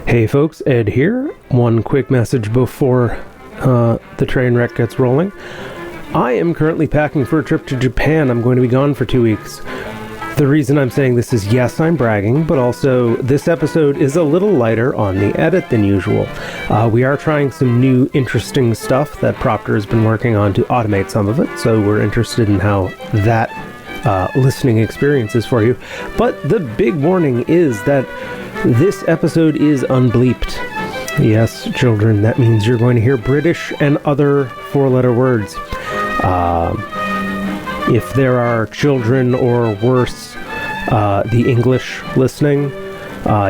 Hey folks, Ed here. One quick message before the train wreck gets rolling. I am currently packing for a trip to Japan. I'm going to be gone for 2 weeks. The reason I'm saying this is, yes, I'm bragging, but also this episode is a little lighter on the edit than usual. We are trying some new interesting stuff that Proctor has been working on to automate some of it, so we're interested in how that listening experience is for you. But the big warning is that this episode is unbleeped. Yes, children, that means you're going to hear British and other four-letter words. If there are children or worse, the English listening,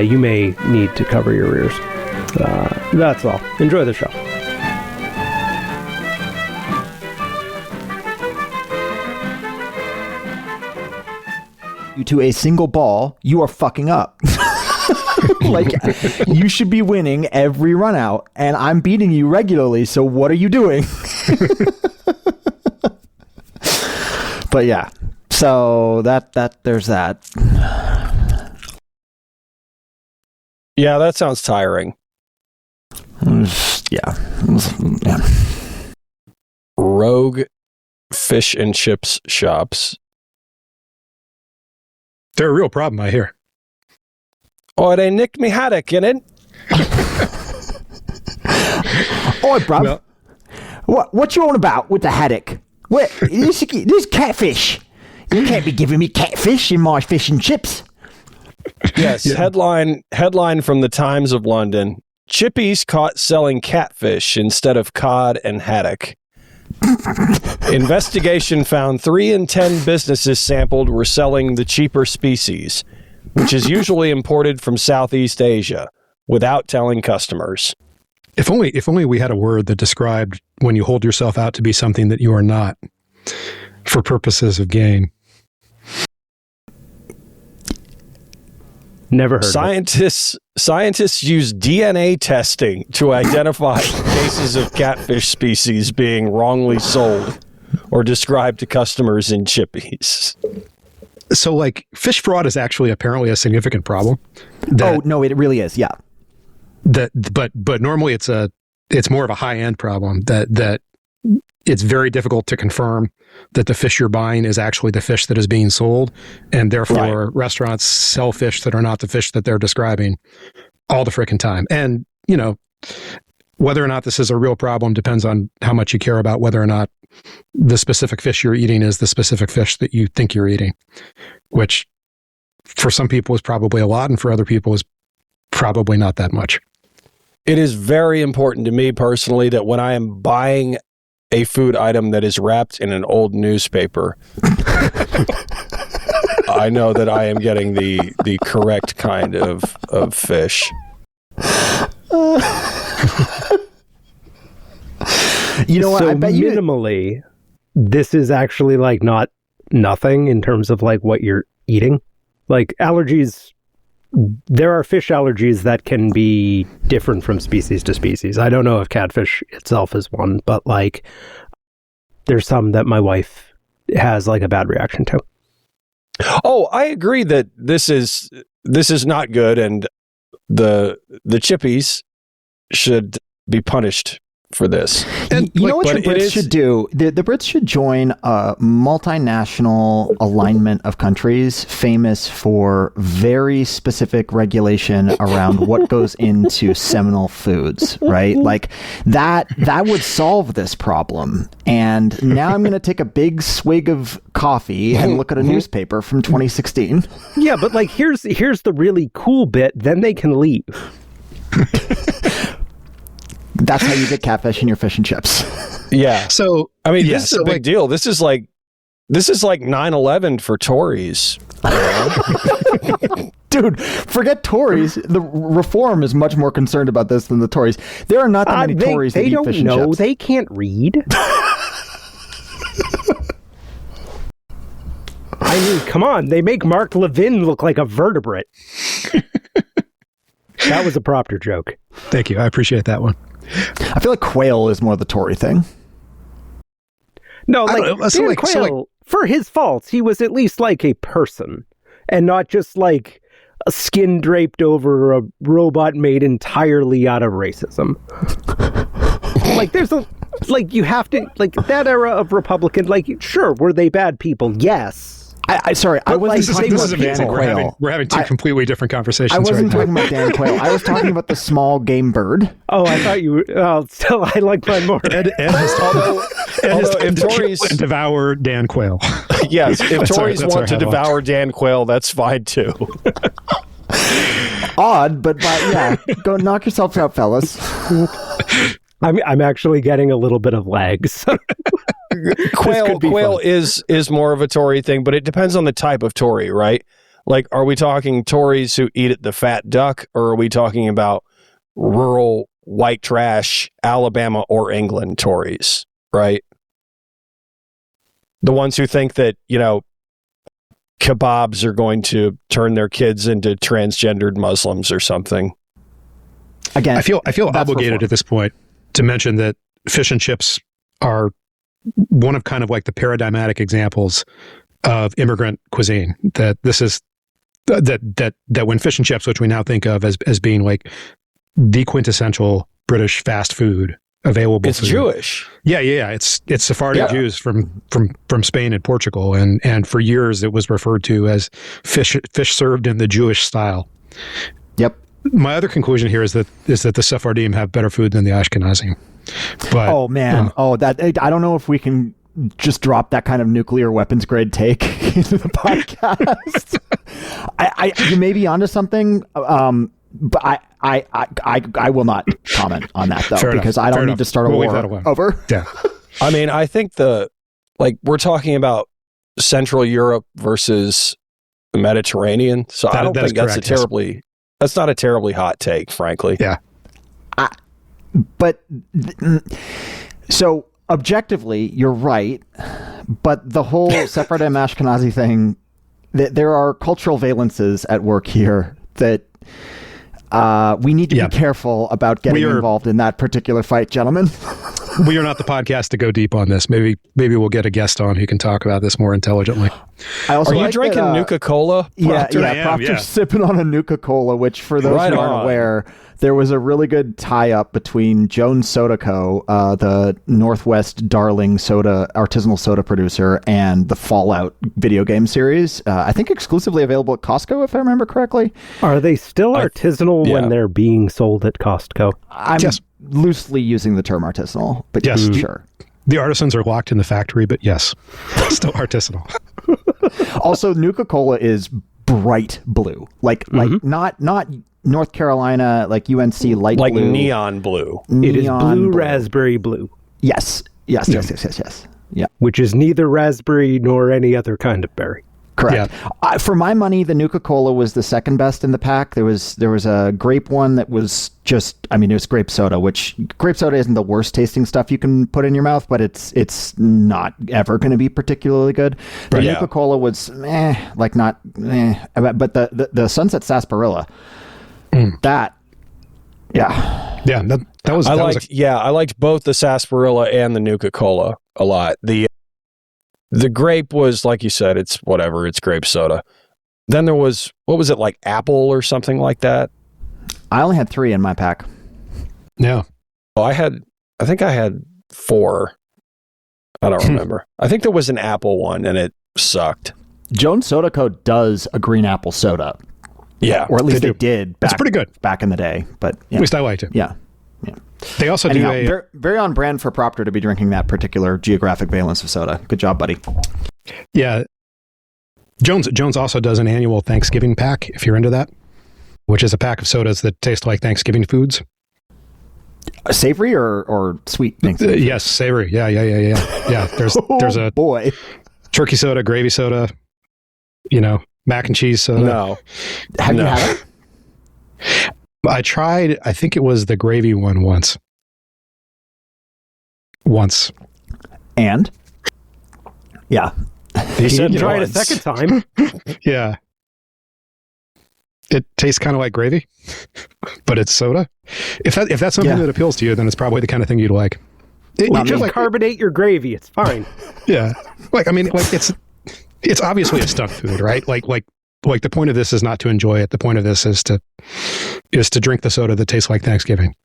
you may need to cover your ears. That's all. Enjoy the show. To a single ball, you are fucking up. Like, you should be winning every run out, and I'm beating you regularly, so what are you doing? But yeah, so there's that. Yeah, that sounds tiring. Yeah. Rogue fish and chips shops. They're a real problem, I hear. Oh, they nicked me haddock in it. Oi, bruv. Well, what you on about with the haddock? What? This catfish. You can't be giving me catfish in my fish and chips. Yes, yeah. Headline from the Times of London. Chippies caught selling catfish instead of cod and haddock. Investigation found 3 in 10 businesses sampled were selling the cheaper species, which is usually imported from Southeast Asia, without telling customers. If only we had a word that described when you hold yourself out to be something that you are not, for purposes of gain. Never heard Scientists use DNA testing to identify cases of catfish species being wrongly sold or described to customers in chippies. So, like, fish fraud is actually apparently a significant problem. Oh no, it really is. Yeah. But normally it's more of a high end problem that it's very difficult to confirm that the fish you're buying is actually the fish that is being sold, and therefore restaurants sell fish that are not the fish that they're describing all the frickin' time. And whether or not this is a real problem depends on how much you care about whether or not the specific fish you're eating is the specific fish that you think you're eating, which for some people is probably a lot, and for other people is probably not that much. It is very important to me personally that when I am buying a food item that is wrapped in an old newspaper, I know that I am getting the correct kind of fish. You know what? So I bet minimally, this is actually like not nothing in terms of like what you're eating. Like allergies, there are fish allergies that can be different from species to species. I don't know if catfish itself is one, but like there's some that my wife has like a bad reaction to. Oh, I agree that this is not good, and the chippies should be punished for this. And you know what the Brits should do? The Brits should join a multinational alignment of countries famous for very specific regulation around what goes into seminal foods, right? Like that would solve this problem. And now I'm going to take a big swig of coffee and look at a newspaper from 2016. Yeah, but like here's the really cool bit. Then they can leave. That's how you get catfish in your fish and chips. Yeah. So I mean, this is a big deal. This is like 9/11 for Tories. Dude, forget Tories. The Reform is much more concerned about this than the Tories. There are not that many Tories that eat fish and chips. They don't know. They can't read. I mean, come on. They make Mark Levin look like a vertebrate. That was a Proctor joke. Thank you. I appreciate that one. I feel like quail is more the Tory thing. No, like Dan Quayle, for his faults, he was at least like a person and not just like a skin draped over a robot made entirely out of racism. Like, there's a... Like, you have to... Like, that era of Republican... Like, sure, were they bad people? Yes. Sorry, I wasn't talking about Dan Quayle. We're having two completely different conversations. I wasn't right talking about Dan Quayle. I was talking about the small game bird. Oh, I thought you were... still, I like mine more. Ed has time to kill and devour Dan Quayle. Yes, if Tories want to devour Dan Quayle, that's fine too. Odd, but yeah, go knock yourselves out, fellas. I'm actually getting a little bit of legs. Quail is more of a Tory thing, but it depends on the type of Tory, right? Like, are we talking Tories who eat at the fat duck, or are we talking about rural white trash Alabama or England Tories, right? The ones who think that, you know, kebabs are going to turn their kids into transgendered Muslims or something. Again, I feel obligated at this point to mention that fish and chips are one of kind of like the paradigmatic examples of immigrant cuisine. That this is that when fish and chips, which we now think of as being like the quintessential British fast food available, it's food. Jewish. Yeah. It's Sephardic Jews from Spain and Portugal, and for years it was referred to as fish served in the Jewish style. Yep. My other conclusion here is that the Sephardim have better food than the Ashkenazim. But, oh man, I don't know if we can just drop that kind of nuclear weapons grade take into the podcast. You may be onto something, but I will not comment on that though, because I don't need to start a war over. Yeah, I mean, I think we're talking about Central Europe versus the Mediterranean, so I don't think that's that's not a terribly hot take, frankly. Yeah. But so objectively, you're right. But the whole Sephardim Ashkenazi thing, there are cultural valences at work here that we need to be careful about getting involved in that particular fight, gentlemen. We are not the podcast to go deep on this. Maybe we'll get a guest on who can talk about this more intelligently. Are you drinking Nuka-Cola? Yeah, Proctor's sipping on a Nuka-Cola, which for those who aren't aware, there was a really good tie-up between Jones Soda Co., the Northwest Darling artisanal soda producer, and the Fallout video game series. I think exclusively available at Costco, if I remember correctly. Are they still artisanal when they're being sold at Costco? I'm loosely using the term artisanal, but yes, sure. The artisans are locked in the factory, but yes, still artisanal. Also, Nuka-Cola is bright blue, like not North Carolina, like UNC light like blue. Like neon blue. It is blue raspberry blue. Yes. Yeah. Which is neither raspberry nor any other kind of berry. Correct. Yeah. For my money, the Nuka-Cola was the second best in the pack. There was a grape one that was it was grape soda, which grape soda isn't the worst tasting stuff you can put in your mouth, but it's not ever going to be particularly good. The Nuka-Cola was but the Sunset Sarsaparilla, that was I liked both the sarsaparilla and the Nuka-Cola a lot. The grape was, like you said, it's grape soda. Then there was, what was it, like apple or something like that? I only had 3 in my pack. Yeah. Well, I think I had 4. I don't remember. I think there was an apple one and it sucked. Jones Soda Co. does a green apple soda. Yeah. Or at least they did. It's pretty good. Back in the day. But at least I liked it. Yeah. They also do very on brand for Proctor to be drinking that particular geographic valence of soda. Good job, buddy. Yeah. Jones also does an annual Thanksgiving pack, if you're into that, which is a pack of sodas that taste like Thanksgiving foods. Savory or sweet Thanksgiving? Yes, savory. Yeah. Yeah, there's a boy. Turkey soda, gravy soda, mac and cheese soda. No. Have you had it? I tried, I think it was the gravy one once. And? Yeah. He said you tried a second time. Yeah. It tastes kind of like gravy, but it's soda. If that's something that appeals to you, then it's probably the kind of thing you'd like. Just carbonate your gravy. It's fine. Yeah. It's obviously a stunt food, right? Like like the point of this is not to enjoy it. The point of this is to drink the soda that tastes like Thanksgiving.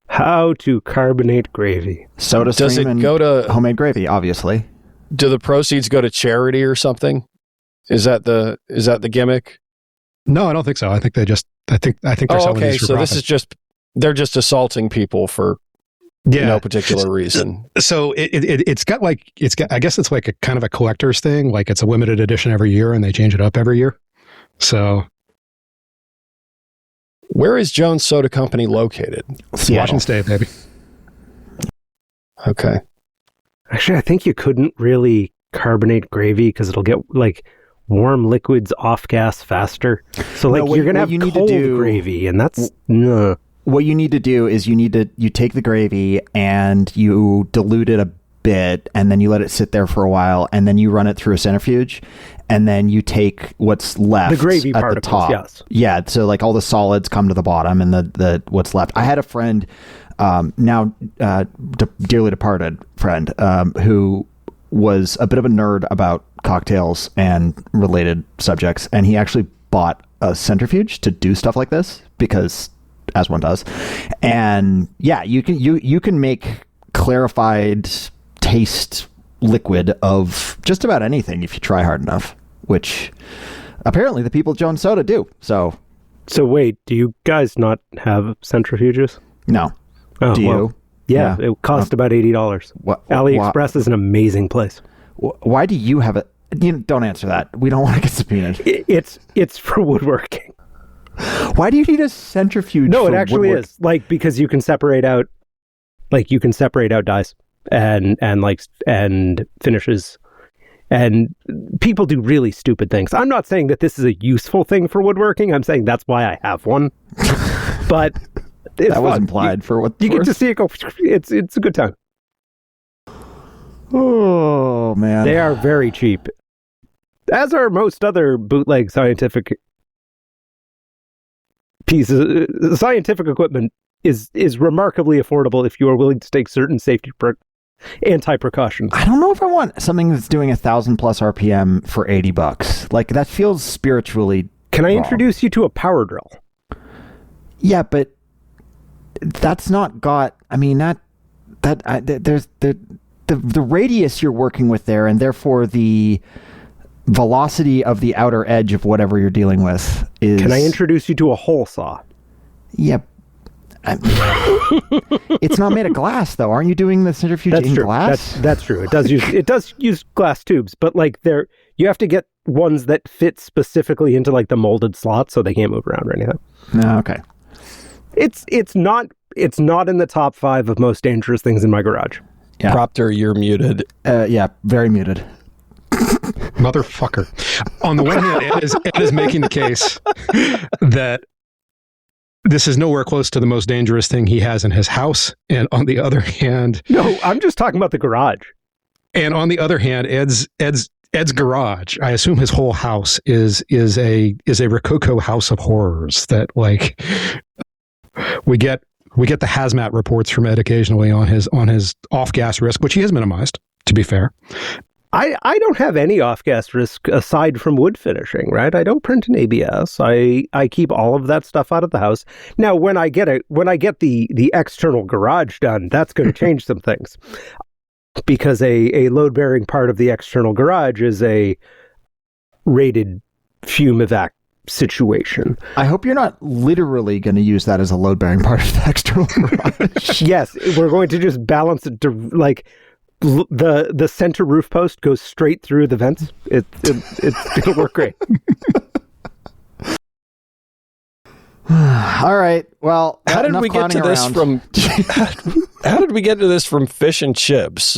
How to carbonate gravy. Soda Does stream it and go to homemade gravy, obviously. Do the proceeds go to charity or something? Is that the gimmick? No, I don't think so. I think they're selling these for so profit. this is they're just assaulting people for no particular reason. So it's got I guess it's like a kind of a collector's thing. Like it's a limited edition every year and they change it up every year. So where is Jones Soda Company located? Washington State, baby. Okay. Actually, I think you couldn't really carbonate gravy because it'll get like warm liquids off gas faster. So like you're going to have cold gravy, and that's no. What you need to do is you take the gravy and you dilute it a bit, and then you let it sit there for a while, and then you run it through a centrifuge, and then you take what's left, the gravy at particles, the top. yes. Yeah, so like all the solids come to the bottom, and the what's left. I had a friend, now dearly departed friend, who was a bit of a nerd about cocktails and related subjects, and he actually bought a centrifuge to do stuff like this because, as one does, and yeah, you can make clarified taste liquid of just about anything if you try hard enough, which apparently the people at Jones Soda do. So wait, do you guys not have centrifuges? No. Oh, do you? Yeah, it cost about $80. AliExpress is an amazing place. Why do you have it? Don't answer that. We don't want to get subpoenaed. It's for woodworking. Why do you need a centrifuge? No, it actually is because you can separate out, dyes and finishes, and people do really stupid things. I'm not saying that this is a useful thing for woodworking. I'm saying that's why I have one. But that was implied for what you get to see it go. It's a good time. Oh man, they are very cheap, as are most other bootleg scientific pieces. Scientific equipment is remarkably affordable if you are willing to take certain safety anti-precautions. I don't know if I want something that's doing 1,000+ RPM for $80. Like that feels spiritually. Can I wrong. introduce you to a power drill? Yeah, but that's not got. I mean there's the radius you're working with there, and therefore the velocity of the outer edge of whatever you're dealing with is. Can I introduce you to a hole saw? Yep. It's not made of glass, though. Aren't you doing the centrifuge in glass? That's true. It does use glass tubes, but like you have to get ones that fit specifically into like the molded slots, so they can't move around or anything. No, okay. It's not in the top 5 of most dangerous things in my garage. Yeah. Proctor, you're muted. Yeah, very muted. Motherfucker. On the one hand, Ed is making the case that this is nowhere close to the most dangerous thing he has in his house, and on the other hand, no, I'm just talking about the garage. And on the other hand, Ed's garage, I assume his whole house is a Rococo house of horrors that like we get the hazmat reports from Ed occasionally on his off-gas risk, which he has minimized, to be fair. I don't have any off-gas risk aside from wood finishing, right? I don't print an ABS. I keep all of that stuff out of the house. Now, when I get the external garage done, that's going to change some things. Because a load-bearing part of the external garage is a rated fume evac situation. I hope you're not literally going to use that as a load-bearing part of the external garage. Yes, we're going to just balance it to like the center roof post goes straight through the vents. It'll work great. All right. Well, how did we get to this from? How did we get to this from fish and chips?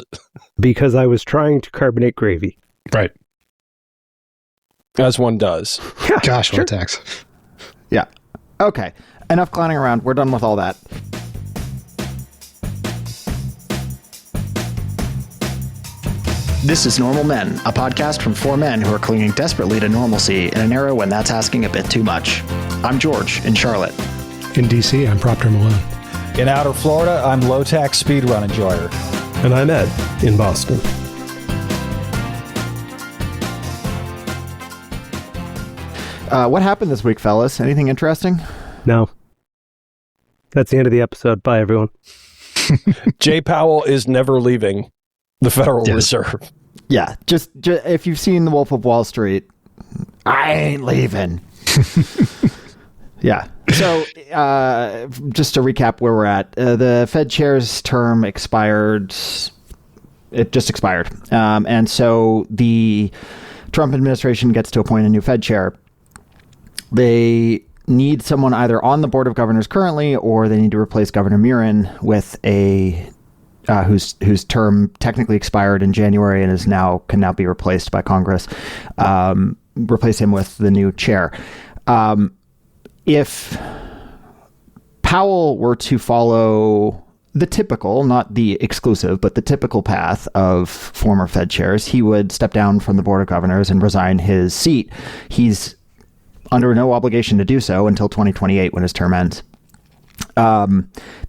Because I was trying to carbonate gravy. Right. As one does. Yeah, Gosh, sure. what a tax. Yeah. Okay. Enough clowning around. We're done with all that. This is Normal Men, a podcast from 4 men who are clinging desperately to normalcy in an era when that's asking a bit too much. I'm George in Charlotte. In DC, I'm Proctor Malone. In outer Florida, I'm low-tax speedrun enjoyer. And I'm Ed in Boston. What happened this week, fellas? Anything interesting? No. That's the end of the episode. Bye, everyone. Jay Powell is never leaving the Federal Reserve. Yeah, just if you've seen The Wolf of Wall Street, I ain't leaving. Yeah. So, just to recap where we're at, the Fed chair's term expired. It just expired. And so the Trump administration gets to appoint a new Fed chair. They need someone either on the board of governors currently, or they need to replace Governor Murin with a whose term technically expired in January and can now be replaced by Congress. Replace him with the new chair. If Powell were to follow the typical, not the exclusive, but the typical path of former Fed chairs, he would step down from the board of governors and resign his seat. He's under no obligation to do so until 2028 when his term ends.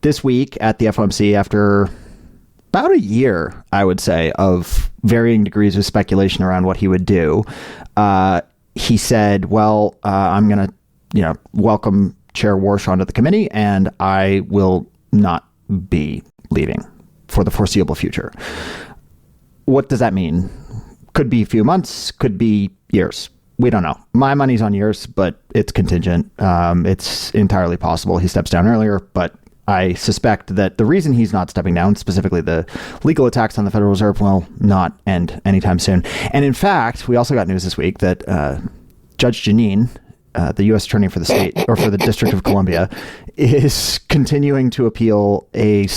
This week at the FOMC, after about a year, I would say, of varying degrees of speculation around what he would do, he said, well, I'm going to welcome Chair Warsh onto the committee, and I will not be leaving for the foreseeable future. What does that mean? Could be a few months, could be years. We don't know. My money's on years, but it's contingent. It's entirely possible he steps down earlier, but I suspect that the reason he's not stepping down, specifically the legal attacks on the Federal Reserve, will not end anytime soon. And in fact, we also got news this week that Judge Giuliani, the U.S. attorney for the state or for the District of Columbia, is continuing to appeal a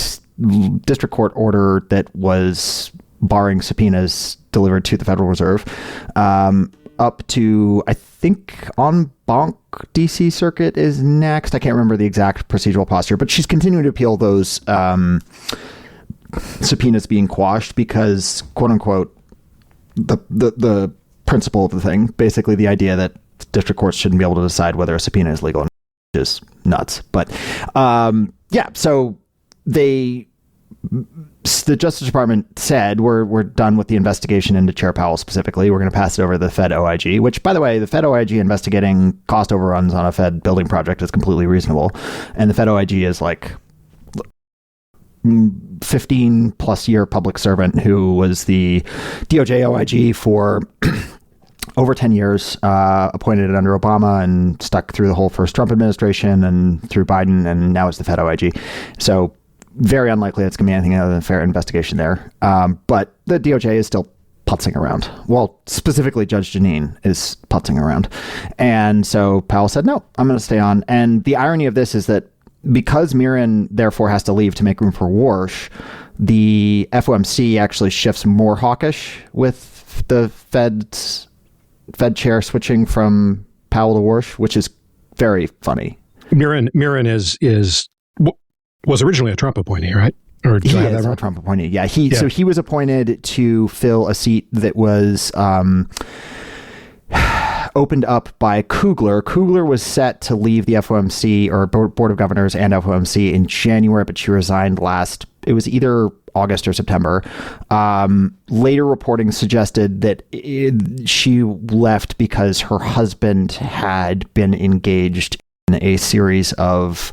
district court order that was barring subpoenas delivered to the Federal Reserve, up to, I think, en banc DC Circuit is next. I can't remember the exact procedural posture, but she's continuing to appeal those subpoenas being quashed because, quote unquote, the principle of the thing, basically the idea that district courts shouldn't be able to decide whether a subpoena is legal, is nuts. But so the Justice Department said we're done with the investigation into Chair Powell specifically. We're going to pass it over to the Fed OIG, which, by the way, the Fed OIG investigating cost overruns on a Fed building project is completely reasonable. And the Fed OIG is like 15 plus year public servant who was the DOJ OIG for over 10 years, appointed under Obama and stuck through the whole first Trump administration and through Biden, and now it's the Fed OIG. So very unlikely it's going to be anything other than a fair investigation there. But the DOJ is still putzing around. Well, specifically Judge Giuliani is putzing around. And so Powell said, no, I'm going to stay on. And the irony of this is that because Murin therefore has to leave to make room for Warsh, the FOMC actually shifts more hawkish with the Fed chair switching from Powell to Warsh, which is very funny. Murin was originally a Trump appointee, right? Or he is a Trump appointee. Yeah. So he was appointed to fill a seat that was opened up by Kugler. Kugler was set to leave the FOMC or Board of Governors and FOMC in January, but she resigned it was either August or September. Later reporting suggested that she left because her husband had been engaged in a series of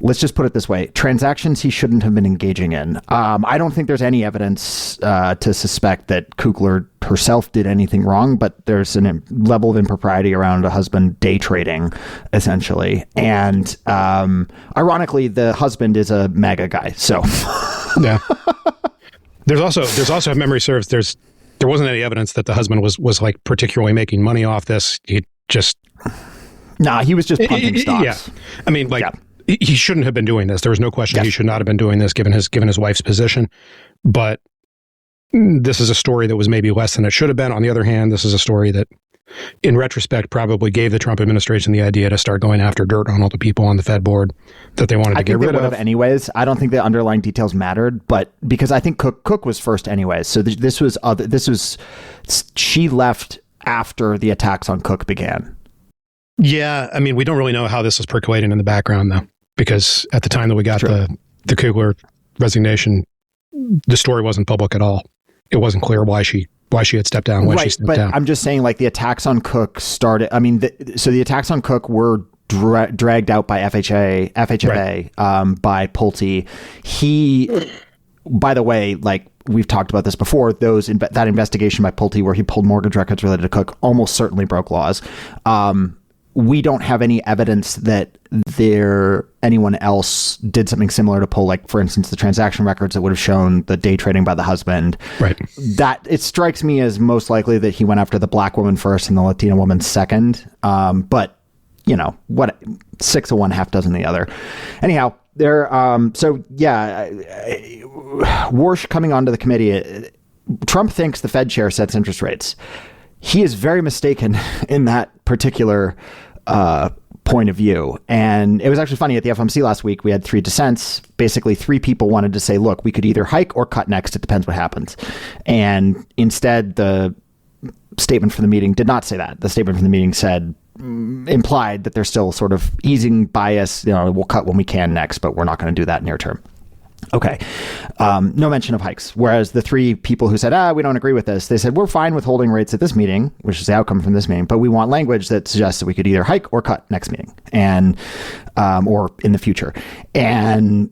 let's just put it this way, transactions he shouldn't have been engaging in. I don't think there's any evidence to suspect that Kugler herself did anything wrong, but there's a level of impropriety around a husband day trading, essentially. And ironically, the husband is a MAGA guy. So yeah. There's also, if memory serves, there wasn't any evidence that the husband was like particularly making money off this. He just he was just punting stocks. Yeah. I mean, he shouldn't have been doing this. There was no question he should not have been doing this given his wife's position. But this is a story that was maybe less than it should have been. On the other hand, this is a story that, in retrospect, probably gave the Trump administration the idea to start going after dirt on all the people on the Fed board that they wanted to get rid of. Anyways, I don't think the underlying details mattered, but because I think Cook was first anyways. So she left after the attacks on Cook began. Yeah, I mean, we don't really know how this was percolating in the background, though, because at the time that we got the Kugler resignation, the story wasn't public at all. It wasn't clear why she she had stepped down when she stepped down. I'm just saying, like, the attacks on Cook started. I mean, so the attacks on Cook were dragged out by FHA, by Pulte. He, by the way, like we've talked about this before, that investigation by Pulte where he pulled mortgage records related to Cook almost certainly broke laws. We don't have any evidence that anyone else did something similar to pull, like, for instance, the transaction records that would have shown the day trading by the husband. Right. That it strikes me as most likely that he went after the black woman first and the Latina woman second. But you know what, 6 of one, half dozen the other. Anyhow, Warsh coming onto the committee. Trump thinks the Fed chair sets interest rates. He is very mistaken in that particular point of view. And it was actually funny, at the FOMC last week, we had 3 dissents. Basically, 3 people wanted to say, look, we could either hike or cut next. It depends what happens. And instead, the statement from the meeting did not say that. The statement from the meeting implied that they're still sort of easing bias. You know, we'll cut when we can next, but we're not going to do that near term. Okay. No mention of hikes. Whereas the 3 people who said, we don't agree with this, they said, we're fine with holding rates at this meeting, which is the outcome from this meeting, but we want language that suggests that we could either hike or cut next meeting and, or in the future. And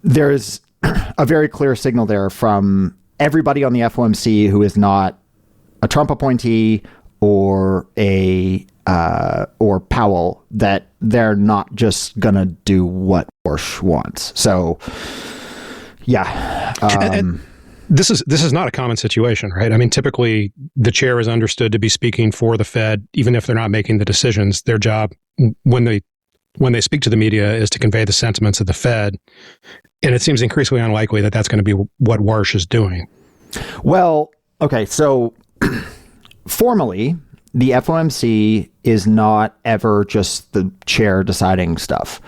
there's a very clear signal there from everybody on the FOMC who is not a Trump appointee or or Powell, that they're not just gonna do what Warsh wants. So, yeah. And this is not a common situation, right? I mean, typically the chair is understood to be speaking for the Fed, even if they're not making the decisions. Their job, when they speak to the media, is to convey the sentiments of the Fed. And it seems increasingly unlikely that that's going to be what Warsh is doing. Well, okay, so formally, the FOMC is not ever just the chair deciding stuff.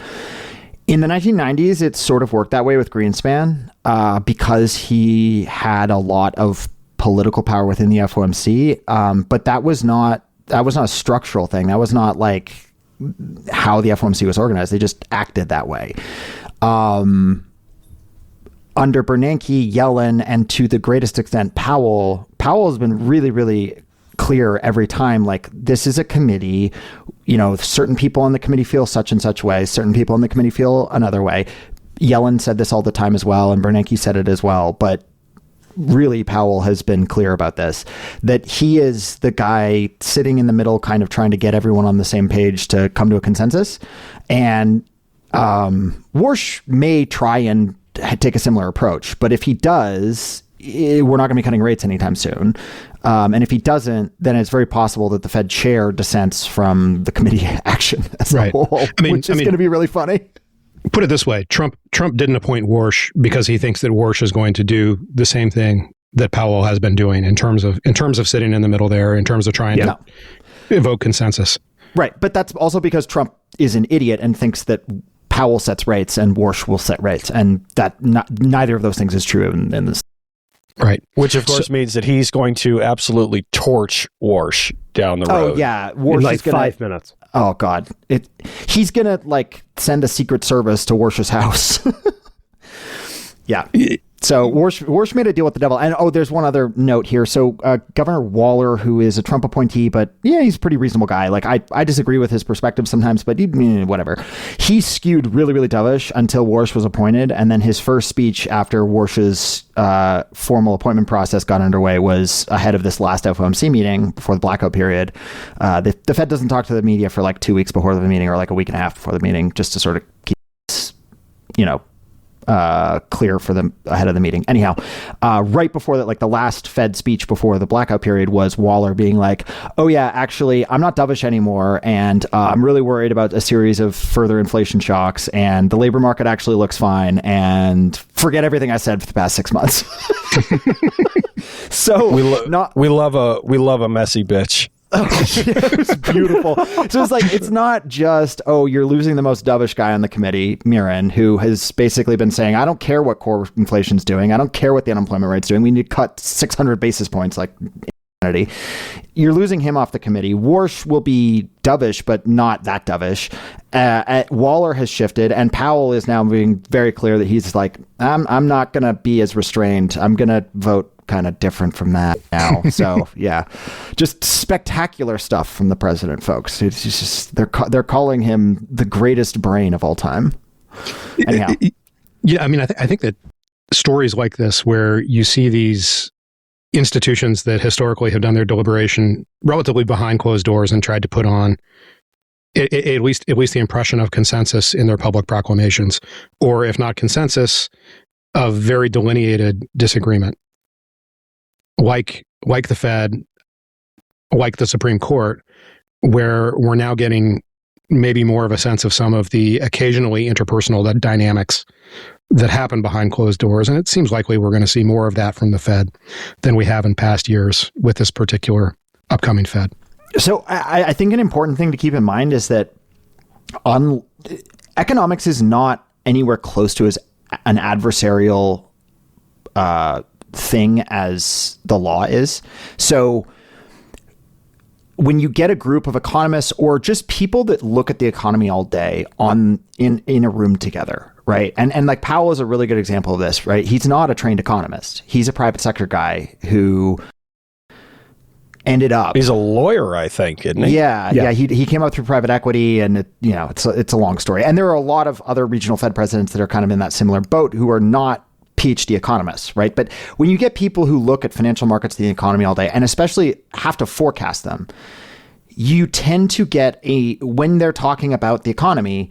In the 1990s, it sort of worked that way with Greenspan because he had a lot of political power within the FOMC. But that was not a structural thing. That was not like how the FOMC was organized. They just acted that way. Under Bernanke, Yellen, and to the greatest extent Powell has been really, really clear every time, like, this is a committee, you know, certain people on the committee feel such and such way, certain people on the committee feel another way. Yellen said this all the time as well, and Bernanke said it as well, but really Powell has been clear about this, that he is the guy sitting in the middle, kind of trying to get everyone on the same page to come to a consensus. And Warsh may try and take a similar approach, but if he does, we're not going to be cutting rates anytime soon. And if he doesn't, then it's very possible that the Fed chair dissents from the committee action as a whole, which is going to be really funny. Put it this way, Trump didn't appoint Warsh because he thinks that Warsh is going to do the same thing that Powell has been doing in terms of sitting in the middle there, in terms of trying to evoke consensus. Right. But that's also because Trump is an idiot and thinks that Powell sets rates and Warsh will set rates. And that neither of those things is true in this. Right. Which, of course, means that he's going to absolutely torch Warsh down the road. Oh, yeah. Warsh in like is gonna, 5 minutes. Oh, God. He's going to, like, send a Secret Service to Warsh's house. Yeah. So Warsh made a deal with the devil. And there's one other note here. So Governor Waller, who is a Trump appointee, but yeah, he's a pretty reasonable guy. Like I disagree with his perspective sometimes, but whatever. He skewed really, really dovish until Warsh was appointed. And then his first speech after Warsh's formal appointment process got underway was ahead of this last FOMC meeting before the blackout period. The Fed doesn't talk to the media for like 2 weeks before the meeting or like a week and a half before the meeting, just to sort of keep, clear for them ahead of the meeting. Anyhow, right before that, like the last Fed speech before the blackout period was Waller being like, oh yeah, actually, I'm not dovish anymore. And I'm really worried about a series of further inflation shocks, and the labor market actually looks fine, and forget everything I said for the past 6 months. So we love a messy bitch. It was beautiful. So it's like, it's not just, you're losing the most dovish guy on the committee, Mirren, who has basically been saying, I don't care what core inflation's doing. I don't care what the unemployment rate's doing. We need to cut 600 basis points. Like, You're losing him off the committee. Warsh will be dovish, but not that dovish. Waller has shifted, and Powell is now being very clear that he's like, I'm not going to be as restrained. I'm going to vote kind of different from that now. So yeah, just spectacular stuff from the president, folks. It's just they're calling him the greatest brain of all time. Anyhow, yeah, I mean, I think that stories like this, where you see these institutions that historically have done their deliberation relatively behind closed doors and tried to put on at least the impression of consensus in their public proclamations, or if not consensus, of very delineated disagreement. Like the Fed, like the Supreme Court, where we're now getting maybe more of a sense of some of the occasionally interpersonal dynamics that happen behind closed doors. And it seems likely we're going to see more of that from the Fed than we have in past years with this particular upcoming Fed. So I think an important thing to keep in mind is that economics is not anywhere close to as an adversarial thing as the law is. So when you get a group of economists or just people that look at the economy all day in a room together, right? And like Powell is a really good example of this, right? He's not a trained economist. He's a private sector guy who ended up. He's a lawyer, I think, isn't he? Yeah. He came up through private equity, and it's a long story. And there are a lot of other regional Fed presidents that are kind of in that similar boat who are not PhD economists, right? But when you get people who look at financial markets, the economy all day, and especially have to forecast them, you tend to get when they're talking about the economy,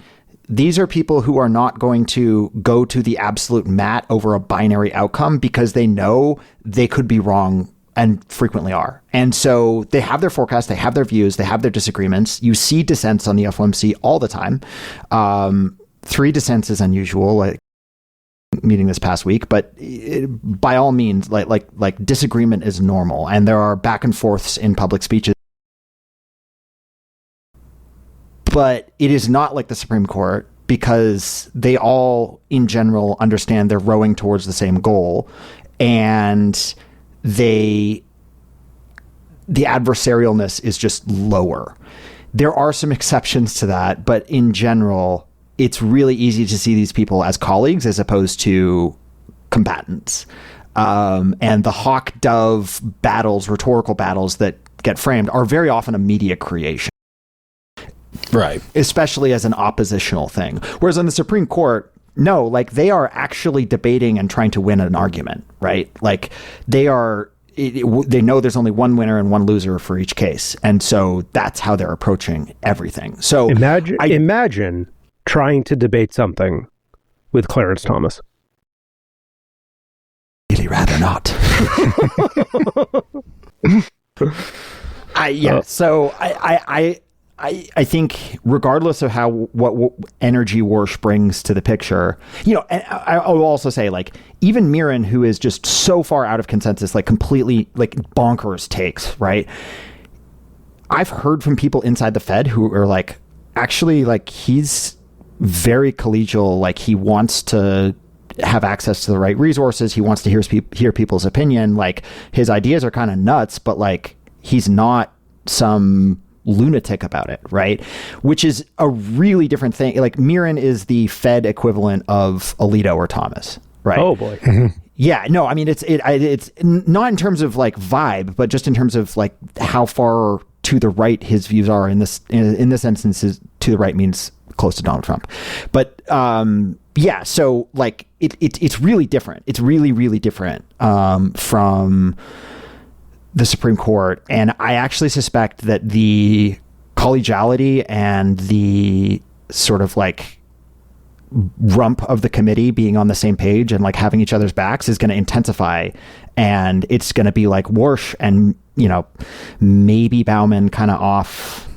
these are people who are not going to go to the absolute mat over a binary outcome because they know they could be wrong and frequently are. And so they have their forecasts, they have their views, they have their disagreements. You see dissents on the FOMC all the time. 3 dissents is unusual, like meeting this past week, but by all means, like disagreement is normal, and there are back and forths in public speeches. But it is not like the Supreme Court, because they all, in general, understand they're rowing towards the same goal, and the adversarialness is just lower. There are some exceptions to that, but in general, it's really easy to see these people as colleagues as opposed to combatants. And the hawk-dove battles, rhetorical battles that get framed are very often a media creation. Right. Especially as an oppositional thing. Whereas on the Supreme Court, no, like they are actually debating and trying to win an argument, right? Like they know there's only one winner and one loser for each case. And so that's how they're approaching everything. So imagine trying to debate something with Clarence Thomas. Really rather not. So I think regardless of what energy Warsh brings to the picture, and I will also say, like, even Mirren, who is just so far out of consensus, like completely like bonkers takes, right? I've heard from people inside the Fed who are like, actually, like, he's very collegial. Like, he wants to have access to the right resources. He wants to hear people's opinion. Like, his ideas are kind of nuts, but like, he's not some lunatic about it, right? Which is a really different thing. Like, Mirren is the Fed equivalent of Alito or Thomas, right? Oh boy. Yeah, no, I mean, it's not in terms of like vibe, but just in terms of like how far to the right his views are. In this instance, to the right means close to Donald Trump. But yeah, so like it's really different. It's really, really different from the Supreme Court. And I actually suspect that the collegiality and the sort of like rump of the committee being on the same page and like having each other's backs is going to intensify. And it's going to be like Warsh and, maybe Bauman kind of off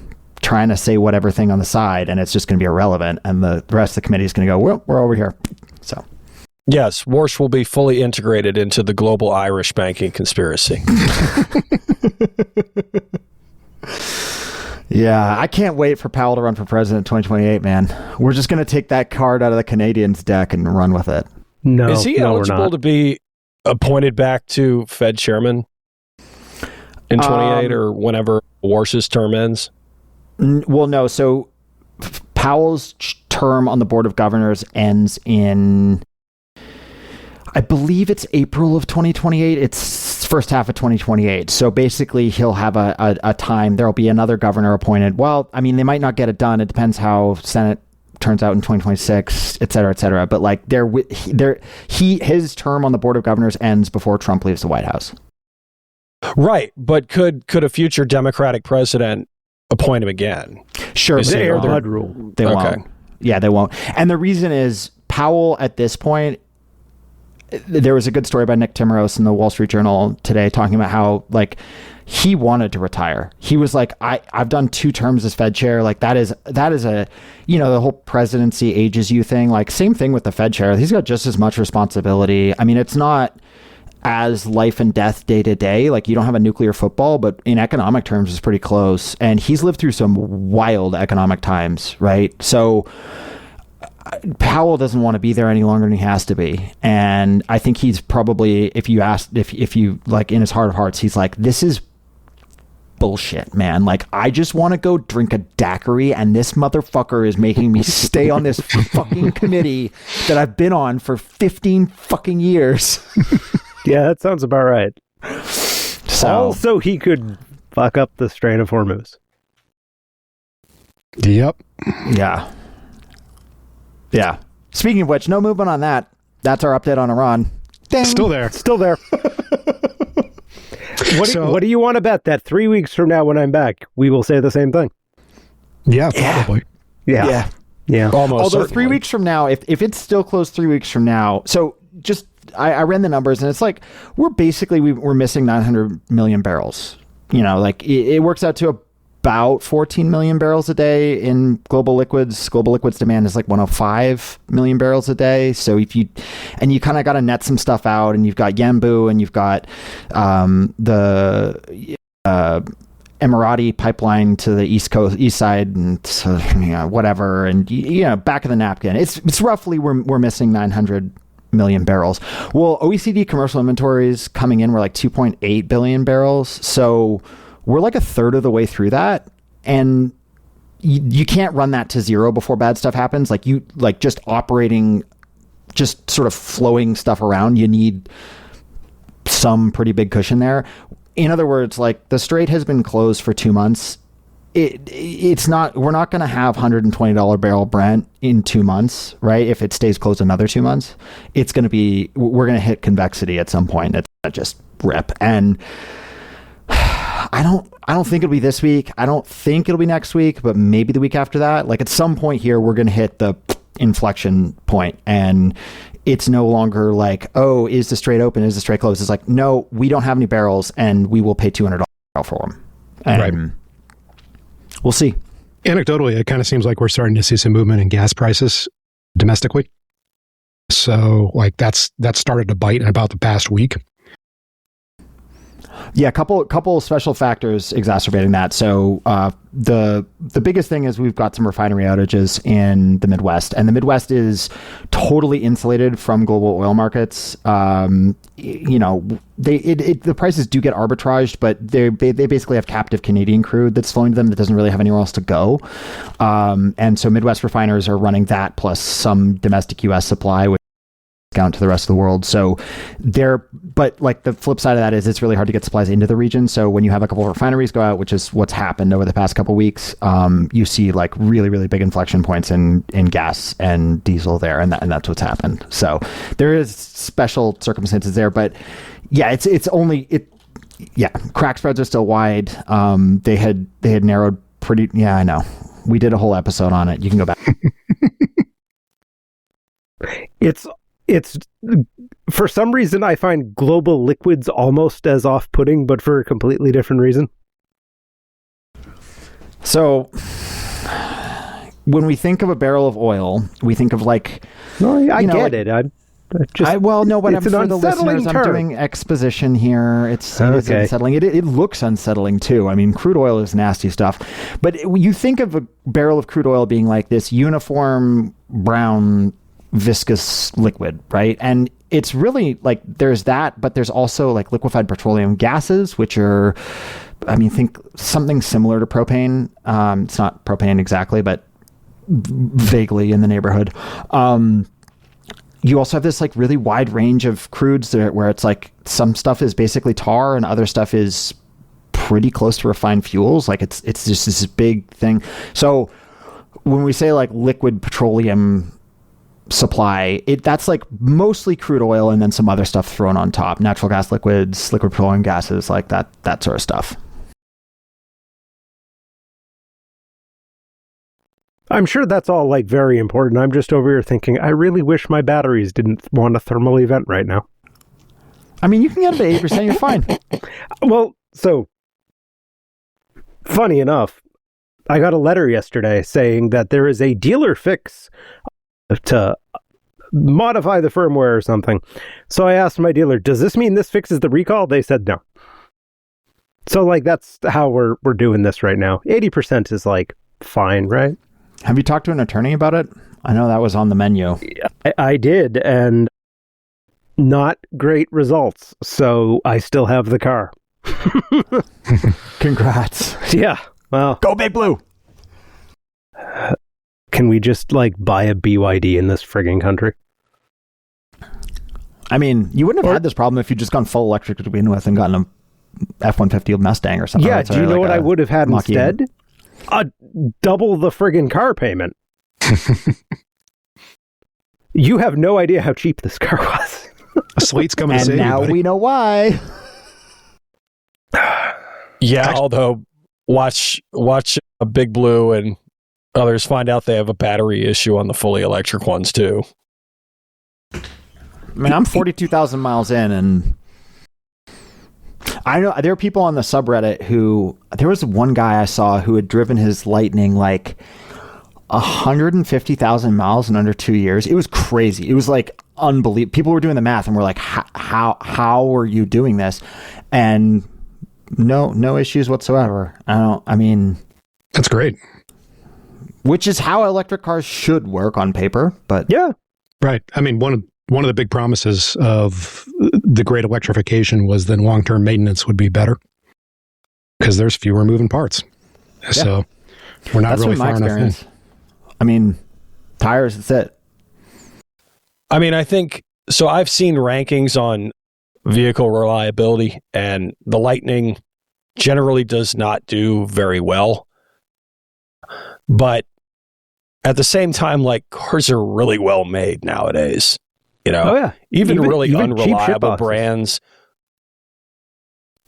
trying to say whatever thing on the side, and it's just going to be irrelevant. And the rest of the committee is going to go, well, we're over here. So. Yes, Warsh will be fully integrated into the global Irish banking conspiracy. Yeah, I can't wait for Powell to run for president in 2028, man. We're just going to take that card out of the Canadians' deck and run with it. Is he eligible to be appointed back to Fed chairman? in 28 or whenever Warsh's term ends? Well, no. So Powell's term on the Board of Governors ends in, I believe it's April of 2028. It's first half of 2028. So basically he'll have a time. There'll be another governor appointed. Well, I mean, they might not get it done. It depends how Senate turns out in 2026, et cetera, et cetera. But like his term on the Board of Governors ends before Trump leaves the White House. Right. But could a future Democratic president appoint him again? Sure. They HUD rule. They won't. Yeah, they won't. And the reason is Powell at this point, there was a good story by Nick Timmeros in the Wall Street Journal today talking about how like he wanted to retire. He was like, I've done 2 terms as Fed chair. Like that is a, you know, the whole presidency ages you thing. Like same thing with the Fed chair. He's got just as much responsibility. I mean, it's not as life and death day to day. Like you don't have a nuclear football, but in economic terms it's pretty close. And he's lived through some wild economic times, right? So Powell doesn't want to be there any longer than he has to be. And I think he's probably, if you like in his heart of hearts, he's like, this is bullshit, man. Like, I just want to go drink a daiquiri and this motherfucker is making me stay on this fucking committee that I've been on for 15 fucking years. Yeah, that sounds about right. So he could fuck up the Strait of Hormuz. Yep. Yeah. Yeah. Speaking of which, no movement on that. That's our update on Iran. Dang. Still there. What do you want to bet that 3 weeks from now when I'm back, we will say the same thing? Yeah, probably. Yeah. Almost. Although certainly. 3 weeks from now, if it's still closed 3 weeks from now, so just I ran the numbers and it's like we're missing 900 million barrels. You know, like it works out to about 14 million barrels a day in global liquids. Global liquids demand is like 105 million barrels a day. So you kind of got to net some stuff out, and you've got Yanbu and you've got the Emirati pipeline to the east side, and so, whatever. And back of the napkin, it's roughly we're missing 900 million barrels. Well, OECD commercial inventories coming in were like 2.8 billion barrels. So we're like a third of the way through that, and you can't run that to zero before bad stuff happens. Like just operating, just sort of flowing stuff around. You need some pretty big cushion there. In other words, like the Strait has been closed for 2 months. We're not going to have $120 barrel Brent in 2 months, right? If it stays closed another 2 months, we're going to hit convexity at some point. It's going to just rip. And I don't think it'll be this week. I don't think it'll be next week, but maybe the week after that. Like at some point here, we're going to hit the inflection point, and it's no longer like, oh, is the Strait open? Is the Strait closed? It's like, no, we don't have any barrels, and we will pay $200 for them. And right. We'll see. Anecdotally, it kind of seems like we're starting to see some movement in gas prices domestically. So, like that's started to bite in about the past week. Yeah, couple special factors exacerbating that. So the biggest thing is we've got some refinery outages in the Midwest, and the Midwest is totally insulated from global oil markets. The prices do get arbitraged, but they basically have captive Canadian crude that's flowing to them that doesn't really have anywhere else to go. And so Midwest refiners are running that plus some domestic U.S. supply, which out to the rest of the world. So but like the flip side of that is it's really hard to get supplies into the region. So when you have a couple of refineries go out, which is what's happened over the past couple of weeks, you see like really, really big inflection points in gas and diesel there. And that's what's happened. So there is special circumstances there, but yeah, crack spreads are still wide. They had narrowed pretty. Yeah, I know. We did a whole episode on it. You can go back. It's for some reason I find global liquids almost as off-putting, but for a completely different reason. So when we think of a barrel of oil, we think of like... No, I get it. For the listeners, I'm doing exposition here. It is unsettling. It looks unsettling too. I mean, crude oil is nasty stuff. But you think of a barrel of crude oil being like this uniform brown viscous liquid, right? And it's really like there's that, but there's also like liquefied petroleum gases, which are, I mean, think something similar to propane. It's not propane exactly, but vaguely in the neighborhood. You also have this like really wide range of crudes there, where it's like some stuff is basically tar and other stuff is pretty close to refined fuels. Like it's just this big thing. So when we say like liquid petroleum supply, that's like mostly crude oil and then some other stuff thrown on top, natural gas liquids, liquid petroleum gases, like that sort of stuff. I'm sure that's all like very important. I'm just over here thinking, I really wish my batteries didn't want a thermal event right now. I mean, you can get up to 80%, you're fine. Well, so funny enough, I got a letter yesterday saying that there is a dealer fix to modify the firmware or something. So I asked my dealer, does this mean this fixes the recall? They said no. So like that's how we're doing this right now. 80% is like fine, right? Have you talked to an attorney about it? I know that was on the menu. I did, and not great results. So I still have the car. Congrats. Yeah. Well, go Big Blue. Can we just like buy a BYD in this frigging country? I mean, you wouldn't have had this problem if you'd just gone full electric to begin with and gotten a F-150 Mustang or something. Yeah, do you know what I would have had instead? Double the friggin' car payment. You have no idea how cheap this car was. A Slate's coming to and save now you, we know why. Yeah, although watch a Big Blue and others find out they have a battery issue on the fully electric ones too. I mean, I'm 42,000 miles in, and I know there are people on the subreddit who, there was one guy I saw who had driven his Lightning like 150,000 miles in under 2 years. It was crazy. It was like unbelievable. People were doing the math and were like, how are you doing this? And no issues whatsoever. I mean, that's great. Which is how electric cars should work on paper, but yeah, right. I mean, one of the big promises of the great electrification was that long-term maintenance would be better because there's fewer moving parts. Yeah. So we're not really far enough in. I mean, tires, that's it. I mean, I think, so I've seen rankings on vehicle reliability, and the Lightning generally does not do very well. But at the same time, like, cars are really well made nowadays. You know, oh, yeah. even really unreliable brands,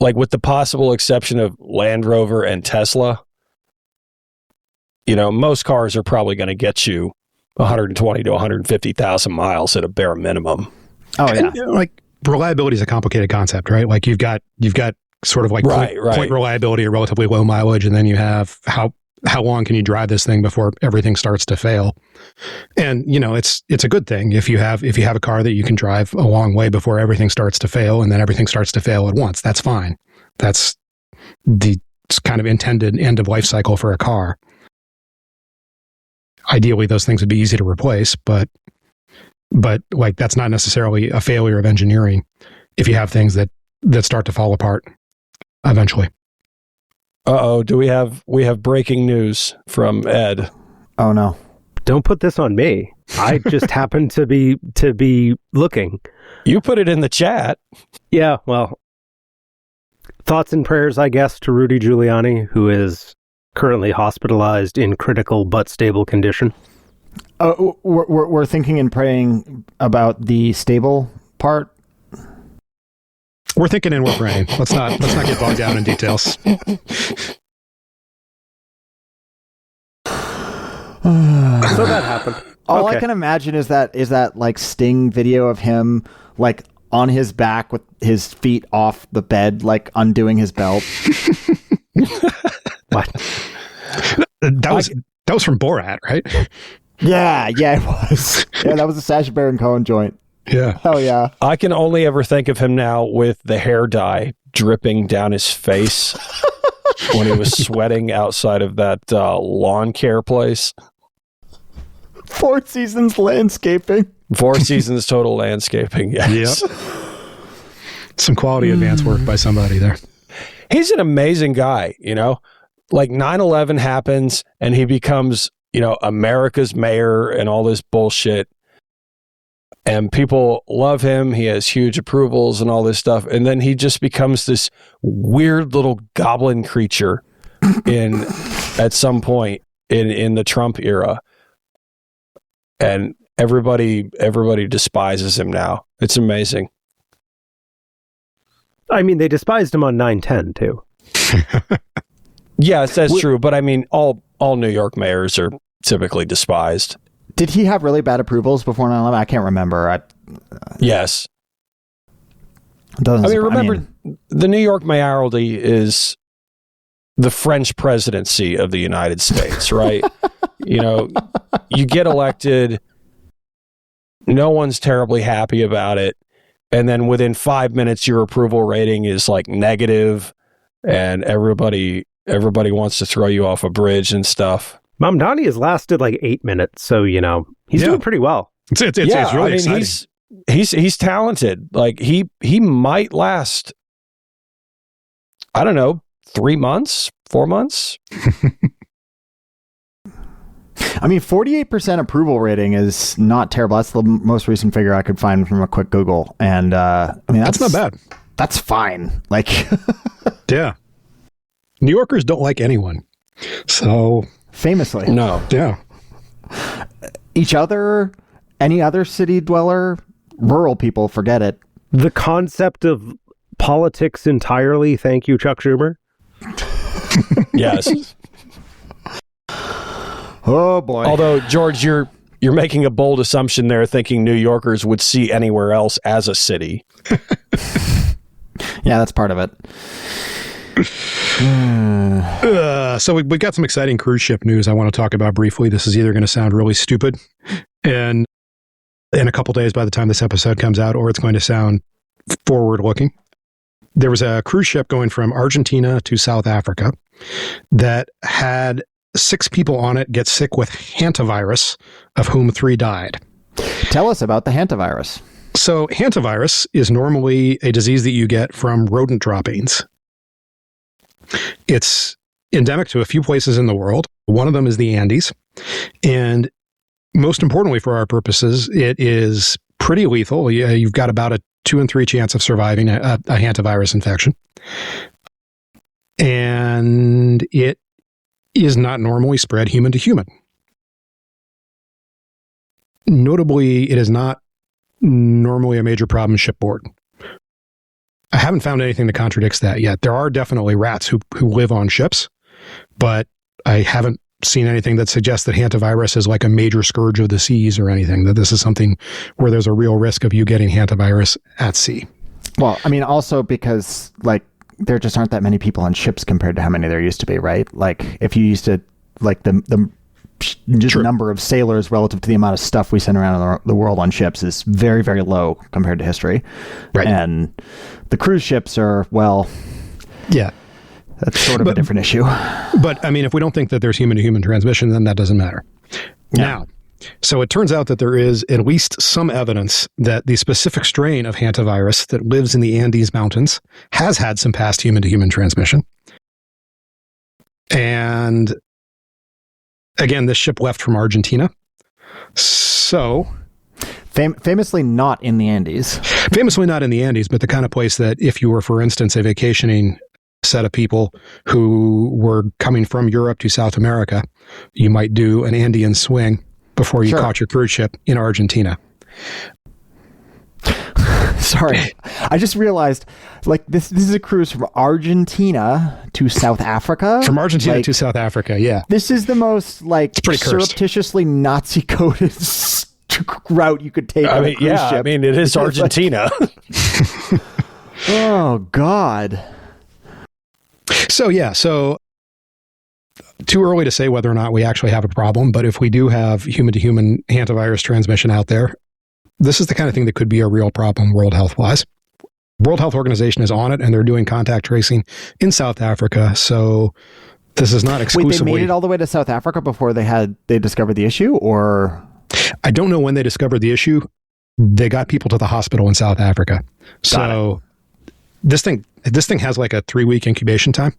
like with the possible exception of Land Rover and Tesla, you know, most cars are probably going to get you 120 to 150,000 miles at a bare minimum. Oh yeah. And, you know, like reliability is a complicated concept, right? Like you've got sort of like point reliability at relatively low mileage, and then you have how long can you drive this thing before everything starts to fail? And, you know, it's a good thing if you have a car that you can drive a long way before everything starts to fail, and then everything starts to fail at once. That's fine. That's the kind of intended end of life cycle for a car. Ideally, those things would be easy to replace, but like that's not necessarily a failure of engineering if you have things that start to fall apart eventually. Uh-oh, we have breaking news from Ed. Oh no. Don't put this on me. I just happened to be looking. You put it in the chat. Yeah, well, thoughts and prayers, I guess, to Rudy Giuliani, who is currently hospitalized in critical but stable condition. We're thinking and praying about the stable part. We're thinking and we're praying. Let's not get bogged down in details. So that happened. All I can imagine is that like Sting video of him like on his back with his feet off the bed, like undoing his belt. What? That was from Borat, right? Yeah, it was. Yeah, that was a Sacha Baron Cohen joint. Yeah. Hell yeah. I can only ever think of him now with the hair dye dripping down his face when he was sweating outside of that lawn care place. Four Seasons landscaping. Four Seasons total landscaping. Yes. Yep. Some quality advance work by somebody there. He's an amazing guy, you know? Like 9/11 happens and he becomes, you know, America's mayor and all this bullshit. And people love him. He has huge approvals and all this stuff. And then he just becomes this weird little goblin creature at some point in the Trump era. And everybody despises him now. It's amazing. I mean, they despised him on 9/10 too. Yes, that's true. But I mean, all New York mayors are typically despised. Did he have really bad approvals before 9/11? I can't remember. Yes. Remember, the New York mayoralty is the French presidency of the United States, right? You know, you get elected, no one's terribly happy about it. And then within 5 minutes, your approval rating is like negative, and everybody wants to throw you off a bridge and stuff. Mamdani has lasted like 8 minutes, so you know he's doing pretty well. It's really exciting. He's talented. Like he might last, I don't know, 3 months, 4 months. I mean, 48% approval rating is not terrible. That's the most recent figure I could find from a quick Google. And I mean, that's not bad. That's fine. Like, yeah. New Yorkers don't like anyone. So famously. No. Yeah. Each other, any other city dweller, rural people, forget it. The concept of politics entirely. Thank you, Chuck Schumer. Yes. Oh boy. Although, George, you're making a bold assumption there, thinking New Yorkers would see anywhere else as a city. Yeah, that's part of it. So we got some exciting cruise ship news I want to talk about briefly. This is either going to sound really stupid and in a couple days by the time this episode comes out, or it's going to sound forward-looking. There was a cruise ship going from Argentina to South Africa that had 6 people on it get sick with hantavirus, of whom 3 died. Tell us about the hantavirus. So hantavirus is normally a disease that you get from rodent droppings. It's endemic to a few places in the world. One of them is the Andes. And most importantly for our purposes, it is pretty lethal. You've got about a 2 in 3 chance of surviving a hantavirus infection. And it is not normally spread human to human. Notably, it is not normally a major problem shipboard. I haven't found anything that contradicts that yet. There are definitely rats who live on ships, but I haven't seen anything that suggests that hantavirus is like a major scourge of the seas or anything, that this is something where there's a real risk of you getting hantavirus at sea. Well, I mean, also because, like, there just aren't that many people on ships compared to how many there used to be, right? Like, if you used to, like, the just number of sailors relative to the amount of stuff we send around the world on ships is very, very low compared to history. Right. And the cruise ships are, well... Yeah. That's sort of a different issue. But, I mean, if we don't think that there's human-to-human transmission, then that doesn't matter. Yeah. Now, so it turns out that there is at least some evidence that the specific strain of hantavirus that lives in the Andes Mountains has had some past human-to-human transmission. And, again, this ship left from Argentina. So... Famously not in the Andes. Famously not in the Andes, but the kind of place that if you were, for instance, a vacationing set of people who were coming from Europe to South America, you might do an Andean swing before you caught your cruise ship in Argentina. Sorry. I just realized, like, this is a cruise from Argentina to South Africa? From Argentina to South Africa, yeah. This is the most, like, surreptitiously Nazi-coded route you could take on a cruise ship. I mean, it is Argentina. Oh, God. So too early to say whether or not we actually have a problem, but if we do have human-to-human hantavirus transmission out there, this is the kind of thing that could be a real problem World Health-wise. World Health Organization is on it, and they're doing contact tracing in South Africa, so this is not exclusively... Wait, they made it all the way to South Africa before they discovered the issue, or... I don't know when they discovered the issue. They got people to the hospital in South Africa. So this thing has like a 3-week incubation time.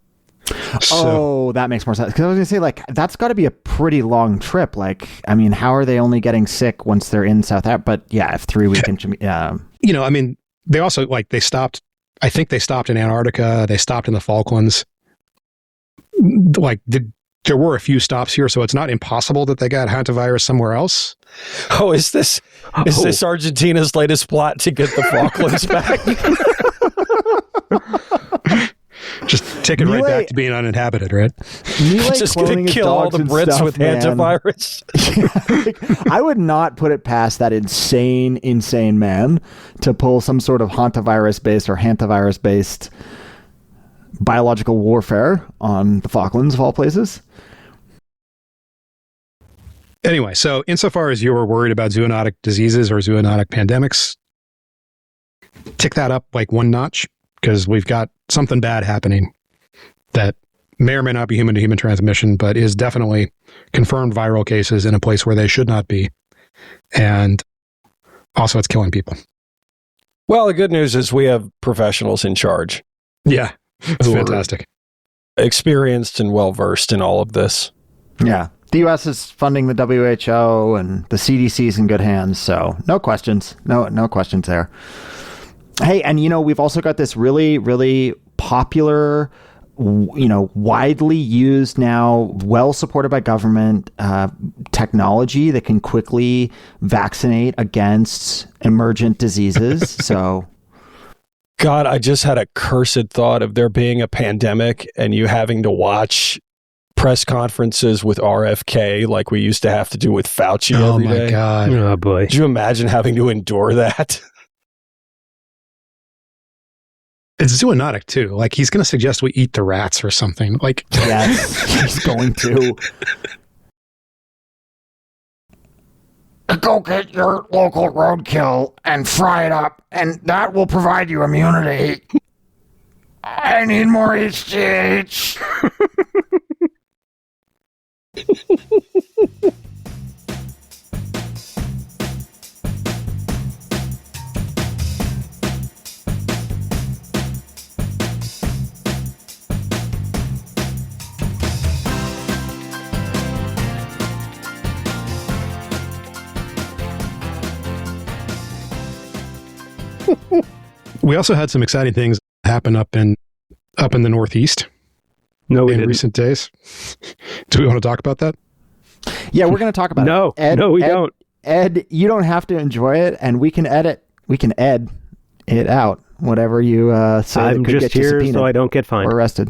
So, that makes more sense. Because I was going to say, like, that's got to be a pretty long trip. Like, I mean, how are they only getting sick once they're in South Africa? But yeah, if 3 week You know, I mean, they also, like, they stopped, I think they stopped in Antarctica. They stopped in the Falklands. Like, there were a few stops here, so it's not impossible that they got hantavirus somewhere else. Oh, is this Argentina's latest plot to get the Falklands back? Just take it right back to being uninhabited, right? Just going to kill all the Brits with hantavirus. I would not put it past that insane man to pull some sort of hantavirus-based or hantavirus-based biological warfare on the Falklands, of all places. Anyway, so insofar as you're worried about zoonotic diseases or zoonotic pandemics, tick that up like one notch, because we've got something bad happening that may or may not be human-to-human transmission, but is definitely confirmed viral cases in a place where they should not be. And also it's killing people. Well, the good news is we have professionals in charge. Yeah, it's fantastic. Experienced and well-versed in all of this. Yeah. The U.S. is funding the WHO and the CDC is in good hands, so no questions. No questions there. Hey, and we've also got this really, really popular, widely used now, well supported by government technology that can quickly vaccinate against emergent diseases. So, God, I just had a cursed thought of there being a pandemic and you having to watch press conferences with RFK like we used to have to do with Fauci every day. Oh my God. Oh boy. Could you imagine having to endure that? It's zoonotic too. Like, he's going to suggest we eat the rats or something. Like, yes, he's going to. Go get your local roadkill and fry it up, and that will provide you immunity. I need more HGH. we also had some exciting things happen up in the Northeast. No, we in didn't. recent days. Do we want to talk about that? Yeah, we're going to talk about it. Ed, we don't. Ed, you don't have to enjoy it, and we can ed it out. Whatever you say. I'm just here so I don't get fined or arrested.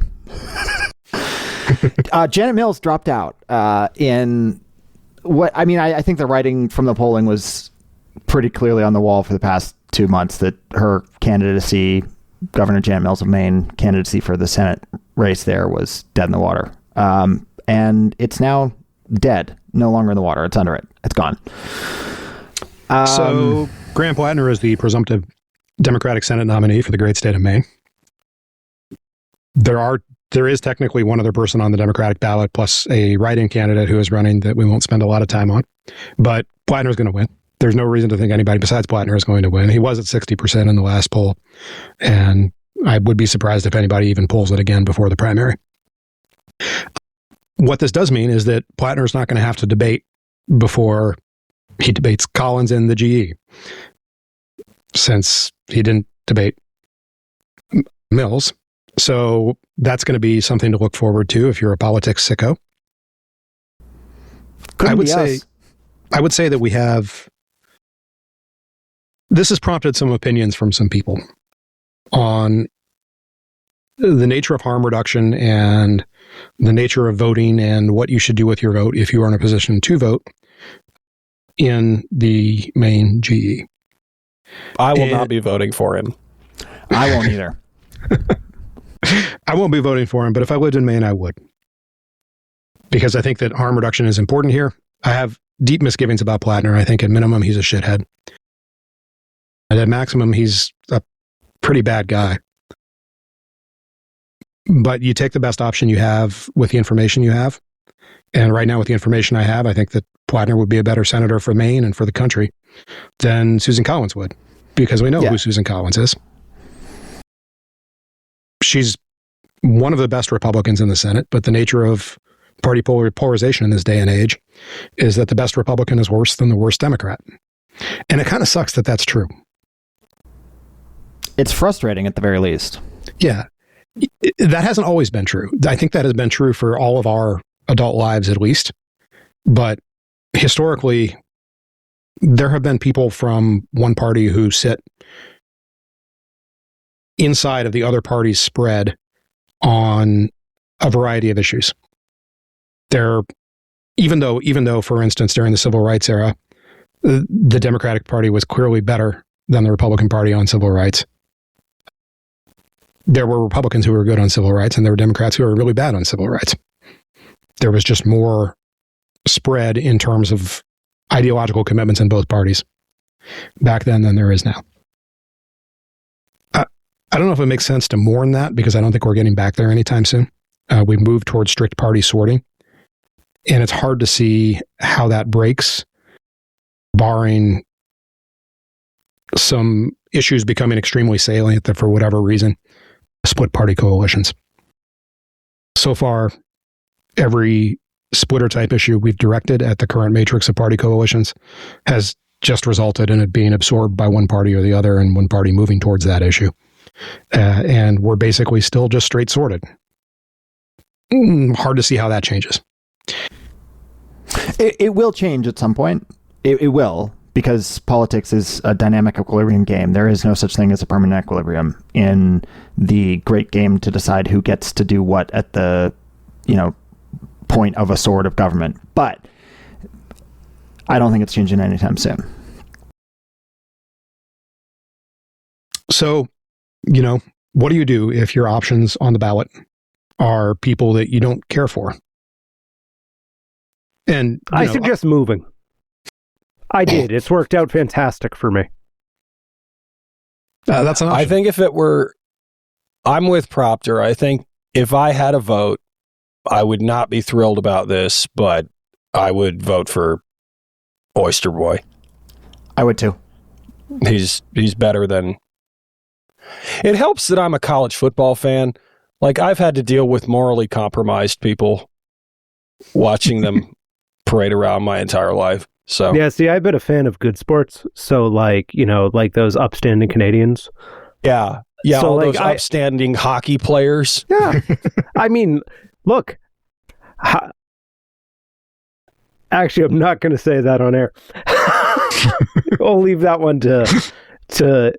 Janet Mills dropped out in what I mean. I think the writing from the polling was pretty clearly on the wall for the past 2 months that her candidacy, Governor Janet Mills of Maine, candidacy for the Senate race there was dead in the water. And it's now dead, no longer in the water. It's under it. It's gone. So Graham Plattner is the presumptive Democratic Senate nominee for the great state of Maine. There is technically one other person on the Democratic ballot, plus a write-in candidate who is running that we won't spend a lot of time on. But Plattner is going to win. There's no reason to think anybody besides Plattner is going to win. He was at 60% in the last poll, and I would be surprised if anybody even polls it again before the primary. What this does mean is that Plattner is not going to have to debate before he debates Collins in the GE, since he didn't debate Mills. So that's going to be something to look forward to if you're a politics sicko. I would say that we have. This has prompted some opinions from some people on the nature of harm reduction and the nature of voting and what you should do with your vote if you are in a position to vote in the Maine GE. I will not be voting for him. I won't either. I won't be voting for him, but if I lived in Maine, I would. Because I think that harm reduction is important here. I have deep misgivings about Plattner. I think at minimum, he's a shithead. And at maximum, he's a pretty bad guy. But you take the best option you have with the information you have, And right now, with the information I have, I think that Plattner would be a better senator for Maine and for the country than Susan Collins would, because we know who Susan Collins is. She's one of the best Republicans in the Senate, but the nature of party polarization in this day and age is that the best Republican is worse than the worst Democrat. And it kind of sucks that that's true. It's frustrating at the very least. Yeah. That hasn't always been true. I think that has been true for all of our adult lives, at least. But historically, there have been people from one party who sit inside of the other party's spread on a variety of issues. Even though, for instance, during the Civil Rights era, the Democratic Party was clearly better than the Republican Party on civil rights. There were Republicans who were good on civil rights, and there were Democrats who were really bad on civil rights. There was just more spread in terms of ideological commitments in both parties back then than there is now. I don't know if it makes sense to mourn that, because I don't think we're getting back there anytime soon. We've moved towards strict party sorting, and it's hard to see how that breaks, barring some issues becoming extremely salient that, for whatever reason, split party coalitions. So far, every splitter type issue we've directed at the current matrix of party coalitions has just resulted in it being absorbed by one party or the other, and one party moving towards that issue. And we're basically still just straight sorted. Hard to see how that changes. It will change at some point. It will, because politics is a dynamic equilibrium game. There is no such thing as a permanent equilibrium in the great game to decide who gets to do what at the, point of a sword of government. But I don't think it's changing anytime soon. So, what do you do if your options on the ballot are people that you don't care for? And I suggest moving. I did. It's worked out fantastic for me. That's an option. I think if it were, I'm with Proctor. I think if I had a vote, I would not be thrilled about this, but I would vote for Oyster Boy. I would too. He's better than... It helps that I'm a college football fan. Like, I've had to deal with morally compromised people watching them parade around my entire life. So yeah, see, I've been a fan of good sports. So, like those upstanding Canadians. Yeah, so all those upstanding hockey players. Yeah. I mean, look. Actually, I'm not going to say that on air. I'll leave that one to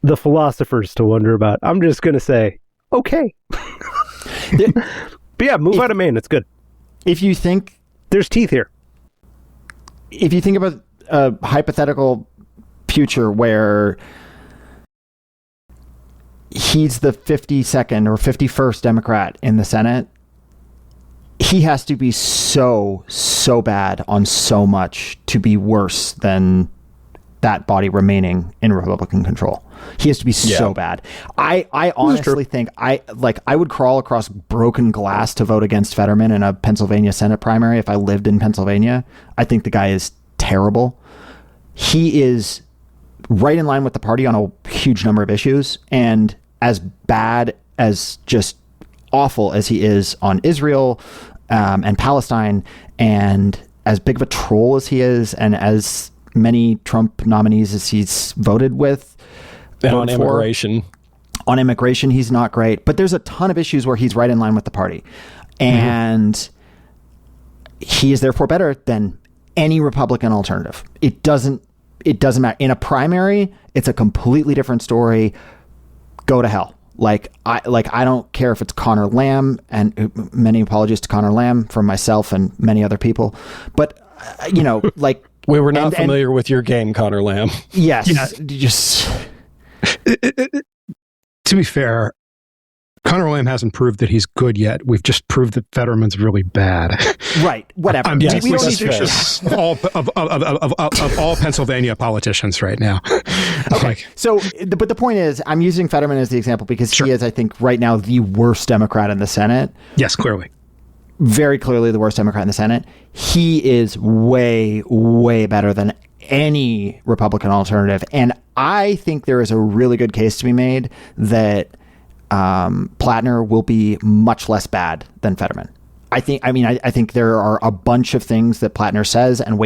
the philosophers to wonder about. I'm just going to say, okay. But yeah, move out of Maine. It's good. If you think... There's teeth here. If you think about a hypothetical future where he's the 52nd or 51st Democrat in the Senate, he has to be so bad on so much to be worse than that body remaining in Republican control. He has to be so bad. I honestly think I would crawl across broken glass to vote against Fetterman in a Pennsylvania Senate primary if I lived in Pennsylvania. I think the guy is terrible. He is right in line with the party on a huge number of issues, and as bad as just awful as he is on Israel and Palestine, and as big of a troll as he is, and as many Trump nominees as he's voted with. And on immigration. On immigration, he's not great. But there's a ton of issues where he's right in line with the party. And he is therefore better than any Republican alternative. It doesn't matter. In a primary, it's a completely different story. Go to hell. I don't care if it's Connor Lamb, and many apologies to Connor Lamb from myself and many other people. But, we were not familiar with your game, Connor Lamb. Yes. Yeah. Just... To be fair, Connor Lamb hasn't proved that he's good yet. We've just proved that Fetterman's really bad. Right. Whatever. I'm deeply suspicious of all Pennsylvania politicians right now. Okay. But the point is, I'm using Fetterman as the example because he is, I think, right now the worst Democrat in the Senate. Yes, clearly. very clearly the worst Democrat in the Senate. He is way, way better than any Republican alternative. And I think there is a really good case to be made that Plattner will be much less bad than Fetterman. I think there are a bunch of things that Plattner says and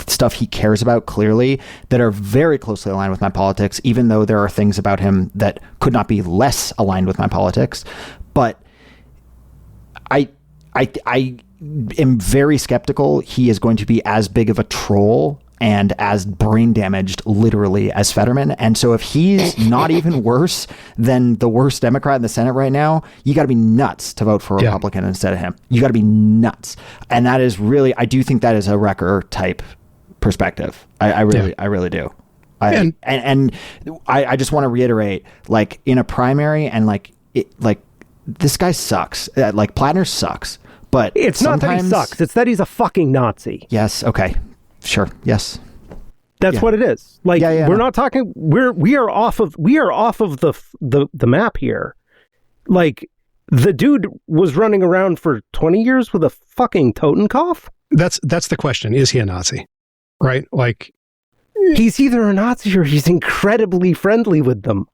stuff he cares about clearly that are very closely aligned with my politics, even though there are things about him that could not be less aligned with my politics. But I am very skeptical he is going to be as big of a troll and as brain damaged, literally, as Fetterman. And so if he's not even worse than the worst Democrat in the Senate right now, you got to be nuts to vote for a Republican instead of him. You got to be nuts. And that is really, I do think that is a Wrecker type perspective. I really do. I just want to reiterate, like, in a primary, and this guy sucks. Like, Plattner sucks. But it's not that he sucks. It's that he's a fucking Nazi. Yes. Okay. Sure. Yes. That's what it is. Like, we're not talking. We are off of the map here. Like, the dude was running around for 20 years with a fucking Totenkopf. That's the question. Is he a Nazi? Right? Like, he's either a Nazi or he's incredibly friendly with them.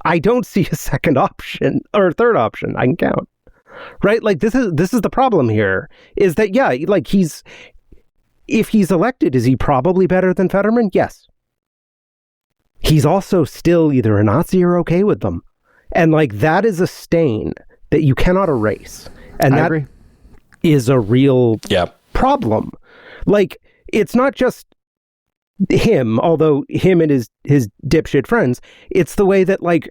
I don't see a second option or a third option I can count. Right? Like, this is the problem here, is that, like, if he's elected, is he probably better than Fetterman? Yes. He's also still either a Nazi or okay with them. And, like, that is a stain that you cannot erase. And that is a real problem. Like, it's not just him, although him and his dipshit friends, it's the way that, like,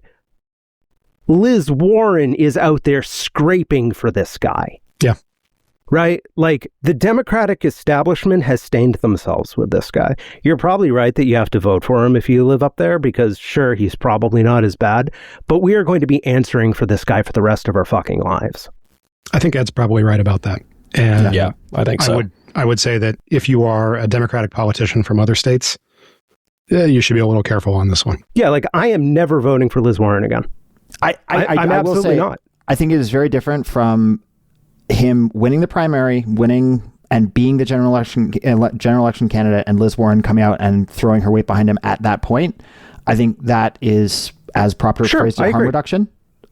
Liz Warren is out there scraping for this guy. Yeah. Right? Like, the Democratic establishment has stained themselves with this guy. You're probably right that you have to vote for him if you live up there, because sure, he's probably not as bad, but we are going to be answering for this guy for the rest of our fucking lives. I think Ed's probably right about that. And I think so. I would say that if you are a Democratic politician from other states, you should be a little careful on this one. Yeah, like, I am never voting for Liz Warren again. I'm absolutely not. I think it is very different from him winning the primary, and being the general election candidate, and Liz Warren coming out and throwing her weight behind him at that point. I think that is, as proper phrased, harm reduction.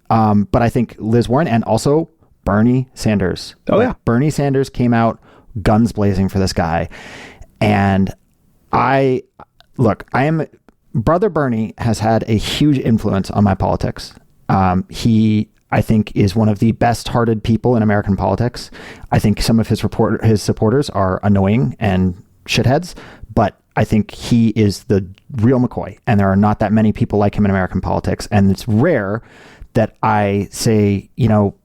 But I think Liz Warren, and also Bernie Sanders. Bernie Sanders came out guns blazing for this guy. And Brother Bernie has had a huge influence on my politics. He, I think, is one of the best-hearted people in American politics. I think some of his supporters are annoying and shitheads, but I think he is the real McCoy, and there are not that many people like him in American politics. And it's rare that I say,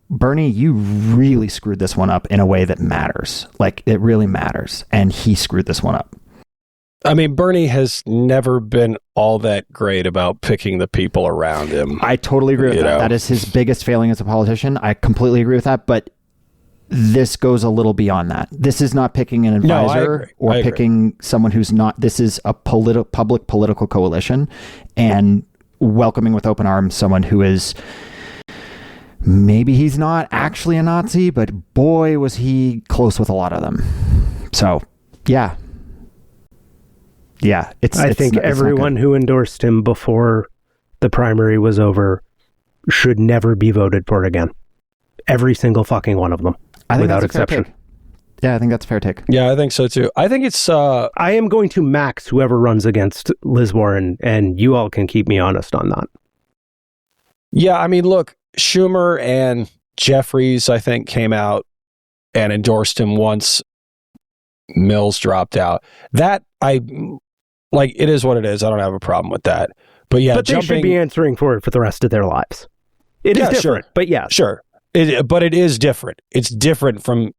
Bernie, you really screwed this one up in a way that matters. Like, it really matters. And he screwed this one up. I mean, Bernie has never been all that great about picking the people around him. I totally agree with that. That is his biggest failing as a politician. I completely agree with that. But this goes a little beyond that. This is not picking an advisor or picking someone who's not. This is a public political coalition, and welcoming with open arms someone who is, maybe he's not actually a Nazi, but boy, was he close with a lot of them. So, yeah. I think everyone who endorsed him before the primary was over should never be voted for again. Every single fucking one of them, without exception. Yeah, I think that's a fair take. Yeah, I think so too. I think it's... I am going to max whoever runs against Liz Warren, and you all can keep me honest on that. Yeah, I mean, look, Schumer and Jeffries, I think, came out and endorsed him once Mills dropped out. That, it is what it is. I don't have a problem with that. But yeah, they should be answering for it for the rest of their lives. It is different, but yeah. Sure. But it is different. It's different from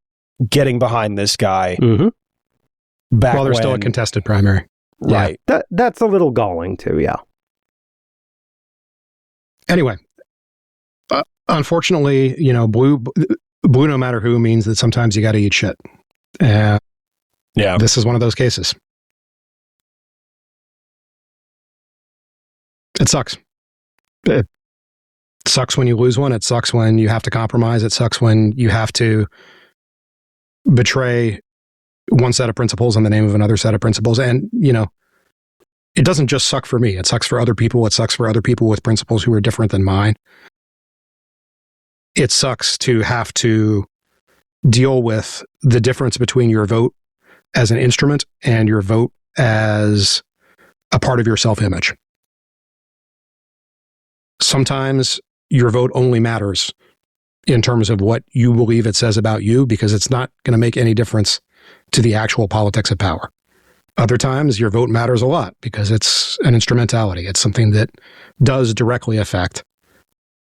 getting behind this guy back while there's still a contested primary. Right. Yeah. That's a little galling too, yeah. Anyway, unfortunately, blue no matter who means that sometimes you got to eat shit. This is one of those cases. It sucks. It sucks when you lose one. It sucks when you have to compromise. It sucks when you have to betray one set of principles in the name of another set of principles. And, it doesn't just suck for me. It sucks for other people. It sucks for other people with principles who are different than mine. It sucks to have to deal with the difference between your vote as an instrument and your vote as a part of your self-image. Sometimes your vote only matters in terms of what you believe it says about you, because it's not going to make any difference to the actual politics of power. Other times, your vote matters a lot because it's an instrumentality. It's something that does directly affect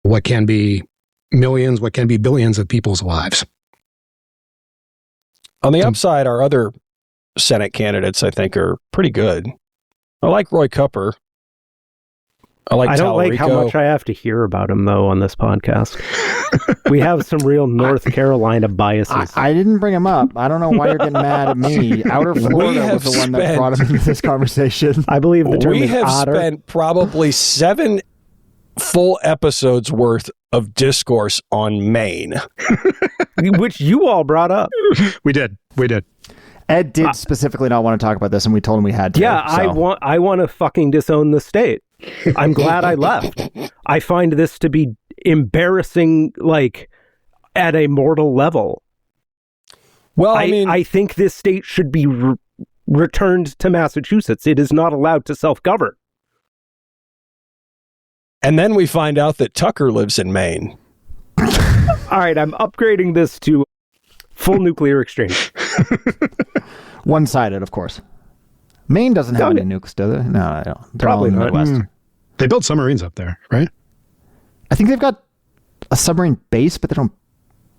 what can be millions, what can be billions of people's lives. On the upside, our other Senate candidates, I think, are pretty good. I like Roy Cupper. I don't like how much I have to hear about him, though, on this podcast. We have some real North Carolina biases. I didn't bring him up. I don't know why you're getting mad at me. Outer Florida was the one that brought him into this conversation. I believe the term is otter. We have spent probably 7 full episodes worth of discourse on Maine. Which you all brought up. We did. Ed did specifically not want to talk about this, and we told him we had to. Yeah, so. I want to fucking disown the state. I'm glad I left. I find this to be embarrassing, at a mortal level. Well, I think this state should be returned to Massachusetts. It is not allowed to self-govern. And then we find out that Tucker lives in Maine. All right, I'm upgrading this to full nuclear exchange. One-sided, of course. Maine doesn't have any nukes, do they? No, they don't. They're Probably all in the not. Midwest. They build submarines up there, right? I think they've got a submarine base, but they don't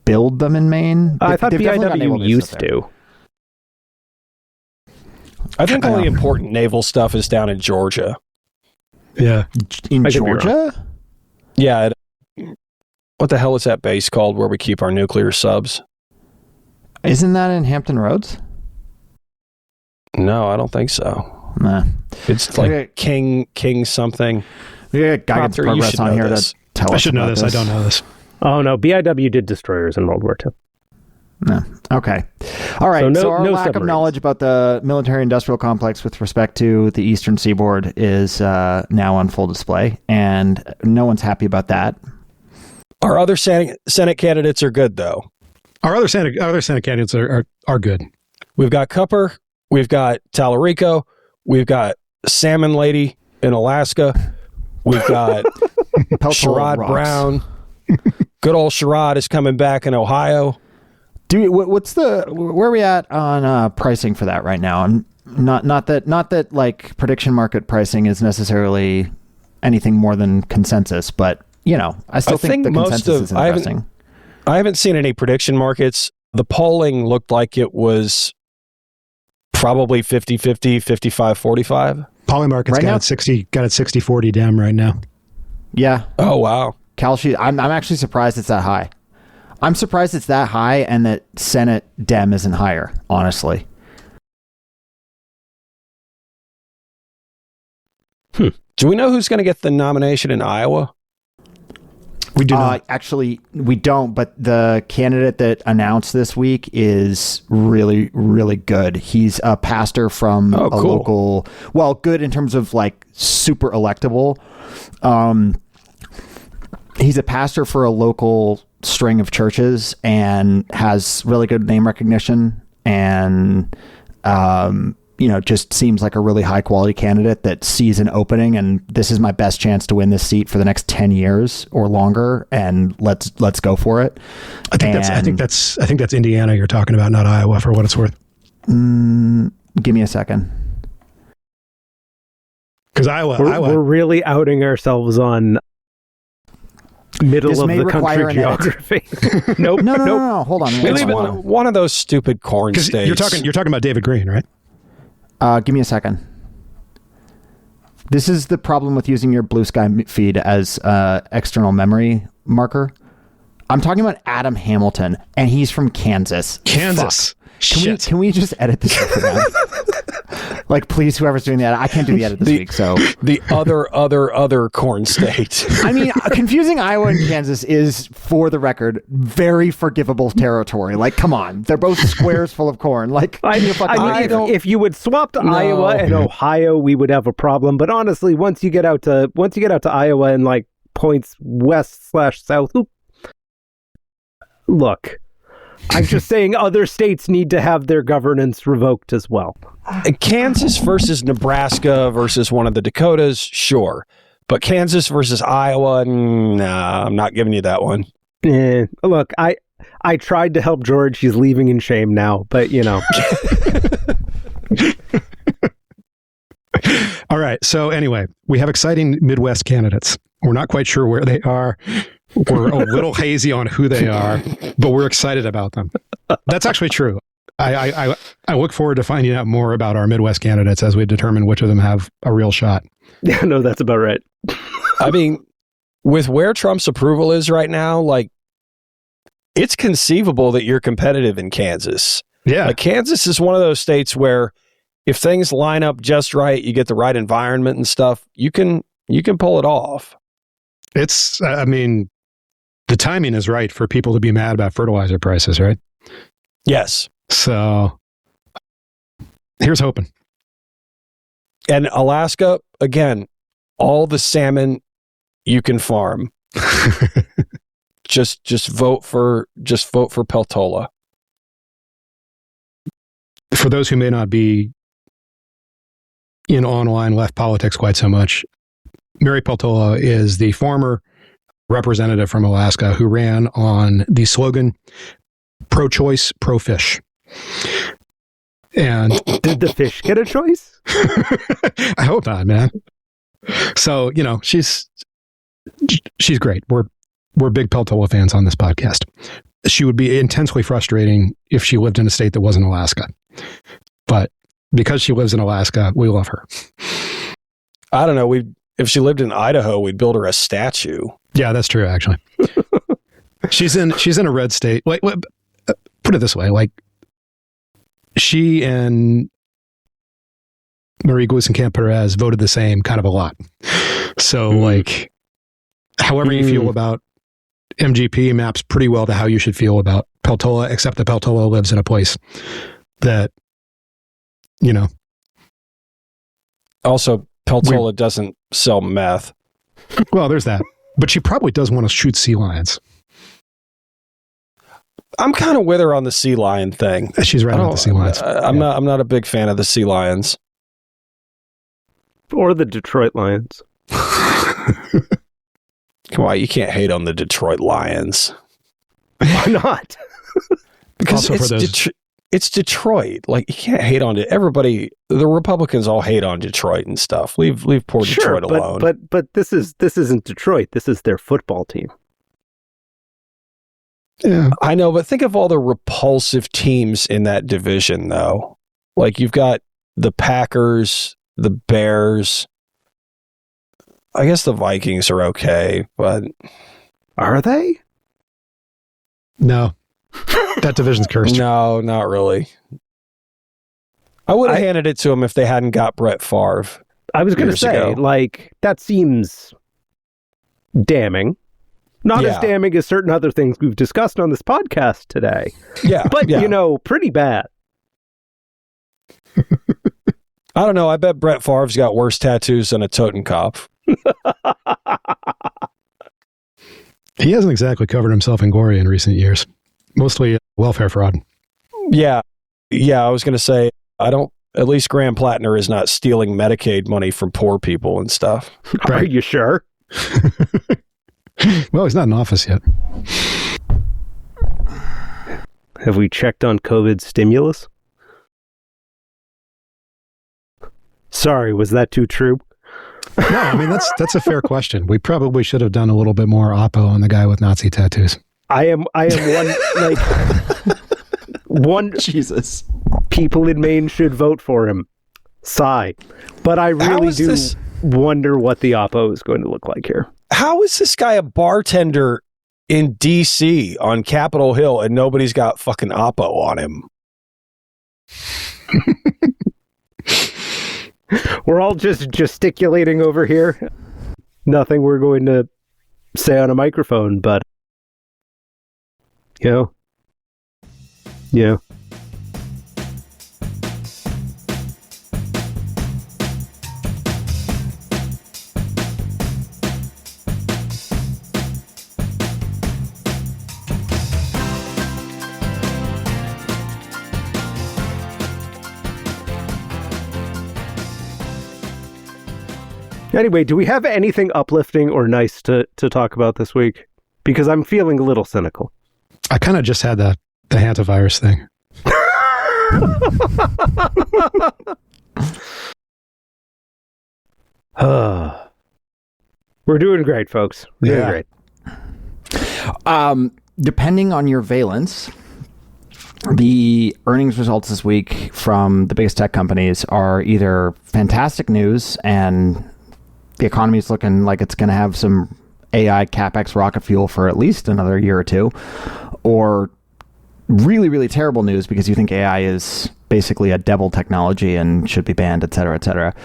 build them in Maine. I thought BIW used to. I think all the important naval stuff is down in Georgia. Yeah. In Georgia? Yeah. What the hell is that base called where we keep our nuclear subs? Isn't that in Hampton Roads? No, I don't think so. Nah. It's like King something. Yeah, guidance progress on here to tell us. I should know this. I don't know this. Oh no, BIW did destroyers in World War II. No. Okay. All right. So our lack of knowledge about the military-industrial complex with respect to the Eastern Seaboard is now on full display, and no one's happy about that. Our other Senate candidates are good, though. Our other Senate candidates are good. We've got Cupper. We've got Tallarico. We've got Salmon Lady in Alaska. We've got Sherrod Brown. Good old Sherrod is coming back in Ohio. Where are we at on pricing for that right now? I'm not that like prediction market pricing is necessarily anything more than consensus, but I still think the consensus is interesting. I haven't seen any prediction markets. The polling looked like it was probably 50-50, 55-45. Polymarket's right got it 60-40 Dem right now. Yeah. Oh wow. I'm actually surprised it's that high. I'm surprised it's that high and that Senate Dem isn't higher, honestly. Do we know who's going to get the nomination in Iowa? We do not. Actually, we don't, but the candidate that announced this week is really, really good. He's a pastor from a local, well, good in terms of like super electable. He's a pastor for a local string of churches and has really good name recognition and, just seems like a really high quality candidate that sees an opening and this is my best chance to win this seat for the next 10 years or longer. And let's go for it. I think that's Indiana you're talking about, not Iowa, for what it's worth. Give me a second. Because Iowa, we're really outing ourselves on middle this of may the country geography. Nope. No. Hold on. We live in one of those stupid corn states. You're talking about David Green, right? Give me a second. This is the problem with using your Blue Sky feed as external memory marker. I'm talking about Adam Hamilton, and he's from Kansas. Kansas. Can we just edit this out? Like, please, whoever's doing the edit, I can't do the edit this week, so. The other corn state. I mean, confusing Iowa and Kansas is, for the record, very forgivable territory. Like, come on. They're both squares full of corn. Like, if you would swap to Iowa and Ohio, we would have a problem. But honestly, once you get out to Iowa and like points west/south, look, I'm just saying other states need to have their governance revoked as well. Kansas versus Nebraska versus one of the Dakotas, sure. But Kansas versus Iowa, nah, I'm not giving you that one. Look, I tried to help George. He's leaving in shame now, but you know. All right. So anyway, we have exciting Midwest candidates. We're not quite sure where they are. We're a little hazy on who they are, but we're excited about them. That's actually true. I look forward to finding out more about our Midwest candidates as we determine which of them have a real shot. Yeah, no, that's about right. I mean, with where Trump's approval is right now, like, it's conceivable that you're competitive in Kansas. Yeah. Like, Kansas is one of those states where if things line up just right, you get the right environment and stuff, you can pull it off. It's, I mean, the timing is right for people to be mad about fertilizer prices, right? Yes. So here's hoping. And Alaska, again, all the salmon you can farm. just vote for Peltola. For those who may not be in online left politics quite so much, Mary Peltola is the former representative from Alaska who ran on the slogan pro-choice, pro-fish. And did the fish get a choice? I hope not, man. So, you know, she's great. We're big Peltola fans on this podcast. She would be intensely frustrating if she lived in a state that wasn't Alaska. But because she lives in Alaska, we love her. I don't know. If she lived in Idaho, we'd build her a statue. Yeah, that's true, actually. She's in a red state. Like, put it this way, like, she and Marie Gluesenkamp-Perez voted the same kind of a lot. So, like, however you feel about MGP maps pretty well to how you should feel about Peltola, except that Peltola lives in a place that, you know. Also, Peltola doesn't sell meth. Well, there's that. But she probably does want to shoot sea lions. I'm kind of with her on the sea lion thing. She's right on the sea lions. I'm not a big fan of the sea lions. Or the Detroit Lions. Come on, you can't hate on the Detroit Lions. Why not? Because it's Detroit. Like, you can't hate on it. Everybody, the Republicans all hate on Detroit and stuff. Leave poor Detroit alone. But this isn't Detroit. This is their football team. Yeah, I know, but think of all the repulsive teams in that division, though. Like, you've got the Packers, the Bears. I guess the Vikings are okay, but are they? No, that division's cursed. No, not really. I would have handed it to them if they hadn't got Brett Favre. I was going to say, like, that seems damning. Not as damning as certain other things we've discussed on this podcast today. Yeah. But, you know, pretty bad. I don't know. I bet Brett Favre's got worse tattoos than a Totenkopf. He hasn't exactly covered himself in glory in recent years. Mostly welfare fraud. Yeah. Yeah, I was going to say, at least Graham Plattner is not stealing Medicaid money from poor people and stuff. Right. Are you sure? Well, he's not in office yet. Have we checked on COVID stimulus? Sorry, was that too true? No, I mean, that's a fair question. We probably should have done a little bit more oppo on the guy with Nazi tattoos. I am one Jesus. People in Maine should vote for him. Sigh. But I really do wonder what the oppo is going to look like here. How is this guy a bartender in D.C. on Capitol Hill and nobody's got fucking oppo on him? We're all just gesticulating over here. Nothing we're going to say on a microphone, but yeah. Anyway, do we have anything uplifting or nice to talk about this week? Because I'm feeling a little cynical. I kind of just had the hantavirus thing. We're doing great, folks. We're doing great. Depending on your valence, the earnings results this week from the biggest tech companies are either fantastic news and the economy is looking like it's going to have some AI capex rocket fuel for at least another year or two, or really, really terrible news because you think AI is basically a devil technology and should be banned, et cetera, et cetera.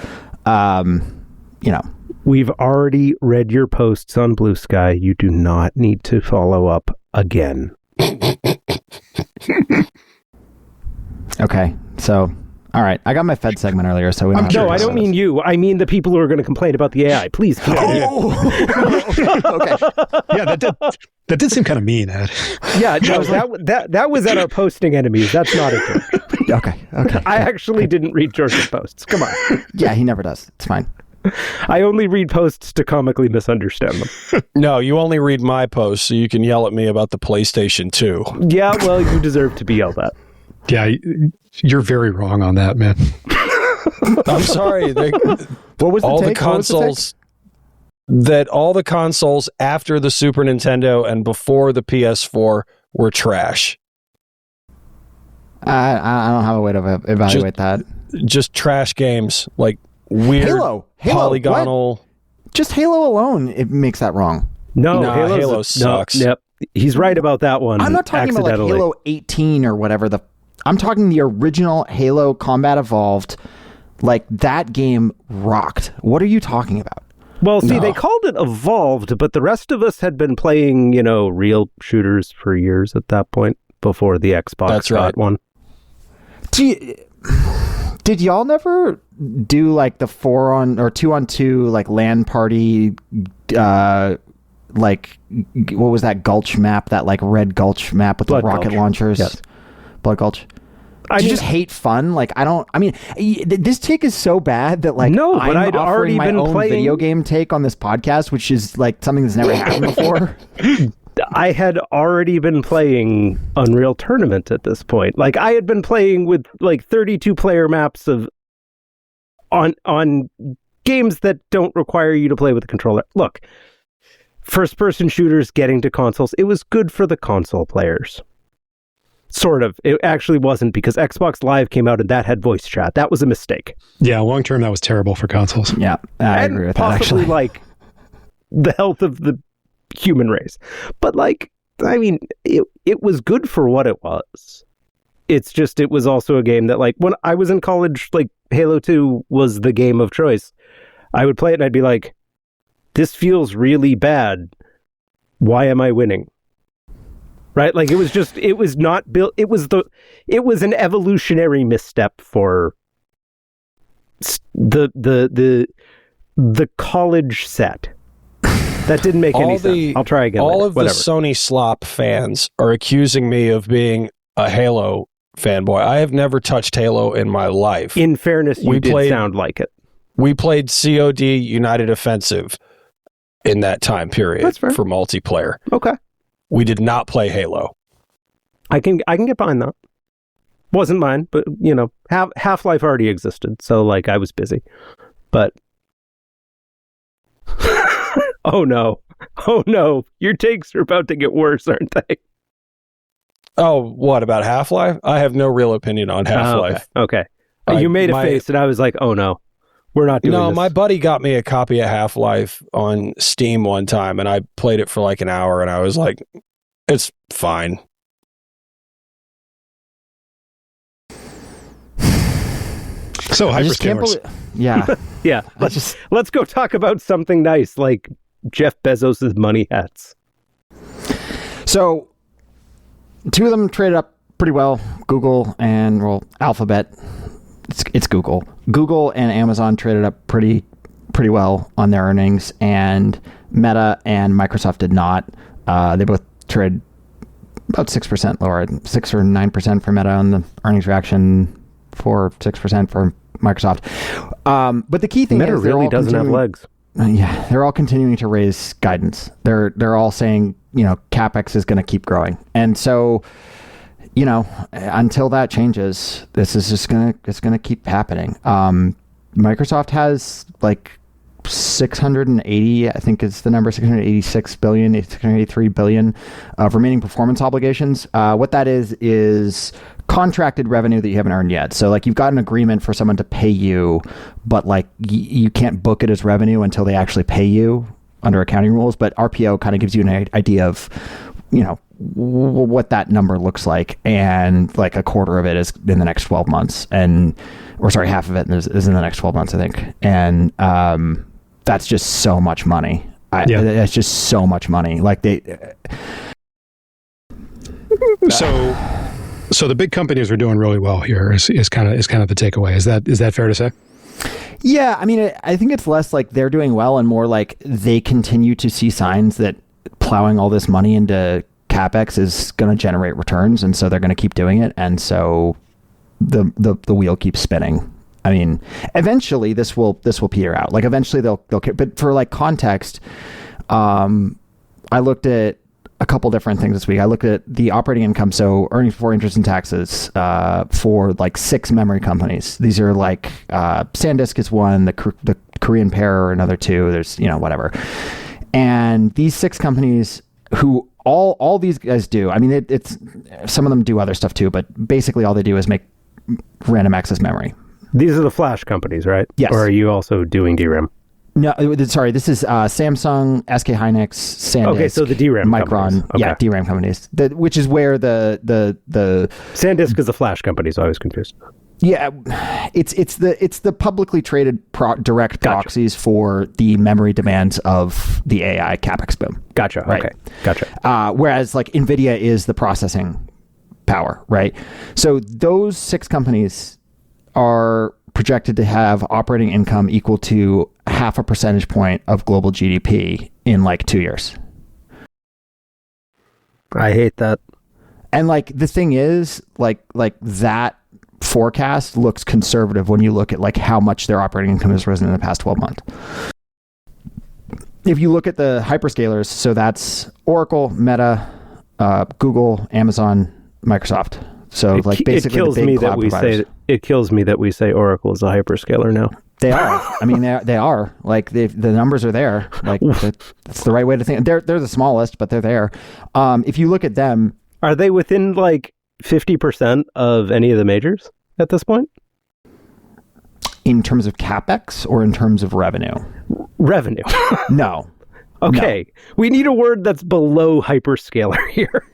We've already read your posts on Blue Sky. You do not need to follow up again. Okay, so... All right, I got my Fed segment earlier, so we don't have to No, I don't mean you. I mean the people who are going to complain about the AI. Please continue. Okay. Yeah, that did seem kind of mean, Ed. Yeah, no, that was at our posting enemies. That's not a joke. Okay. I actually didn't read George's posts. Come on. Yeah, he never does. It's fine. I only read posts to comically misunderstand them. No, you only read my posts so you can yell at me about the PlayStation 2. Yeah, well, you deserve to be yelled at. Yeah, you're very wrong on that, man. I'm sorry. What was all the the take? consoles all the consoles after the Super Nintendo and before the PS4 were trash. I don't have a way to evaluate that. Just trash games, like weird Halo, polygonal. what? Just Halo alone, it makes that wrong. No, Halo sucks. No, yep. He's right about that one. I'm not talking about like Halo 18 or whatever. I'm talking the original Halo Combat Evolved. Like, that game rocked. What are you talking about? Well, see, they called it Evolved, but the rest of us had been playing, real shooters for years at that point before the Xbox got one. Did y'all never do like the 4-on or 2-on-2 like LAN party? Like, what was that Gulch map? That like red Gulch map with Blood the rocket Gulch. Launchers? Yes. Blood Gulch. You just hate fun? Like, this take is so bad that like no, but I'm I'd offering already my been own playing video game take on this podcast, which is like something that's never happened before. I had already been playing Unreal Tournament at this point. Like, I had been playing with like 32 player maps on games that don't require you to play with a controller. Look, first person shooters getting to consoles, it was good for the console players. Sort of. It actually wasn't, because Xbox Live came out and that had voice chat. That was a mistake. Yeah, long term that was terrible for consoles. Yeah, I agree with that, possibly actually. like the health of the human race. But like, I mean, it was good for what it was. It's just, it was also a game that, like, when I was in college, like, Halo 2 was the game of choice. I would play it and I'd be like, this feels really bad. Why am I winning? Right? Like, it was not built. It was an evolutionary misstep for the college set. That didn't make any sense. I'll try again. All of Whatever. the Sony slop fans are accusing me of being a Halo fanboy. I have never touched Halo in my life. In fairness, you did sound like it. We played COD United Offensive in that time period for multiplayer. Okay. We did not play Halo. I can get behind that. Wasn't mine, but Half-Life already existed, so like I was busy. But oh no, your takes are about to get worse, aren't they? Oh, what about Half-Life? I have no real opinion on Half-Life. Okay. You made a face, and I was like, oh no, we're not doing this. No, my buddy got me a copy of Half-Life on Steam one time, and I played it for like an hour, and I was like, it's fine. So I just can't hyperscalers. yeah. Yeah, let's go talk about something nice like Jeff Bezos's money hats. So, two of them traded up pretty well. Google and Alphabet. It's Google. Google and Amazon traded up pretty well on their earnings, and Meta and Microsoft did not. They both traded about 6% lower, 6 or 9% for Meta on the earnings reaction, 6% for Microsoft. But the key thing Meta is really doesn't have legs. Yeah, they're all continuing to raise guidance. They're all saying, capex is going to keep growing, and so, until that changes, this is just gonna keep happening. Microsoft has like 680, I think is the number, 686 billion, 683 billion of remaining performance obligations. What that is contracted revenue that you haven't earned yet. So like you've got an agreement for someone to pay you, but like you can't book it as revenue until they actually pay you under accounting rules. But RPO kind of gives you an idea of, what that number looks like. And like a quarter of it is in the next 12 months half of it is in the next 12 months, I think. And, that's just so much money. That's just so much money. Like So the big companies are doing really well here is kind of the takeaway. Is that fair to say? Yeah, I mean, I think it's less like they're doing well and more like they continue to see signs that plowing all this money into capex is going to generate returns, and so they're going to keep doing it, and so the wheel keeps spinning. I mean, eventually this will peter out. Like eventually they'll but for like context, I looked at a couple different things this week. I looked at the operating income, so earnings before interest and taxes, for like 6 memory companies. These are like SanDisk is one, the Korean Pair are another 2. There's whatever, and these 6 companies who all these guys do. I mean, it's some of them do other stuff too, but basically all they do is make random access memory. These are the flash companies, right? Yes. Or are you also doing DRAM? No, sorry. This is Samsung, SK Hynix, SanDisk. Okay, so the DRAM Micron, companies. Okay. Yeah, DRAM companies. Which is where the SanDisk is the flash company, so I was confused. Yeah, it's the publicly traded direct proxies for the memory demands of the AI capex boom. Gotcha. Right? Okay. Gotcha. Whereas like NVIDIA is the processing power, right? So those 6 companies are projected to have operating income equal to 0.5 percentage point of global GDP in like 2 years. I hate that. And like the thing is, like that forecast looks conservative when you look at like how much their operating income has risen in the past 12 months. If you look at the hyperscalers, so that's Oracle, Meta, Google, Amazon, Microsoft. So like basically the big cloud providers. It kills me that we say Oracle is a hyperscaler now. They are. I mean, they are. Like the numbers are there. Like that's the right way to think. They're the smallest, but they're there. If you look at them, are they within like 50% of any of the majors at this point? In terms of capex or in terms of revenue? Revenue. No. Okay. No. We need a word that's below hyperscaler here.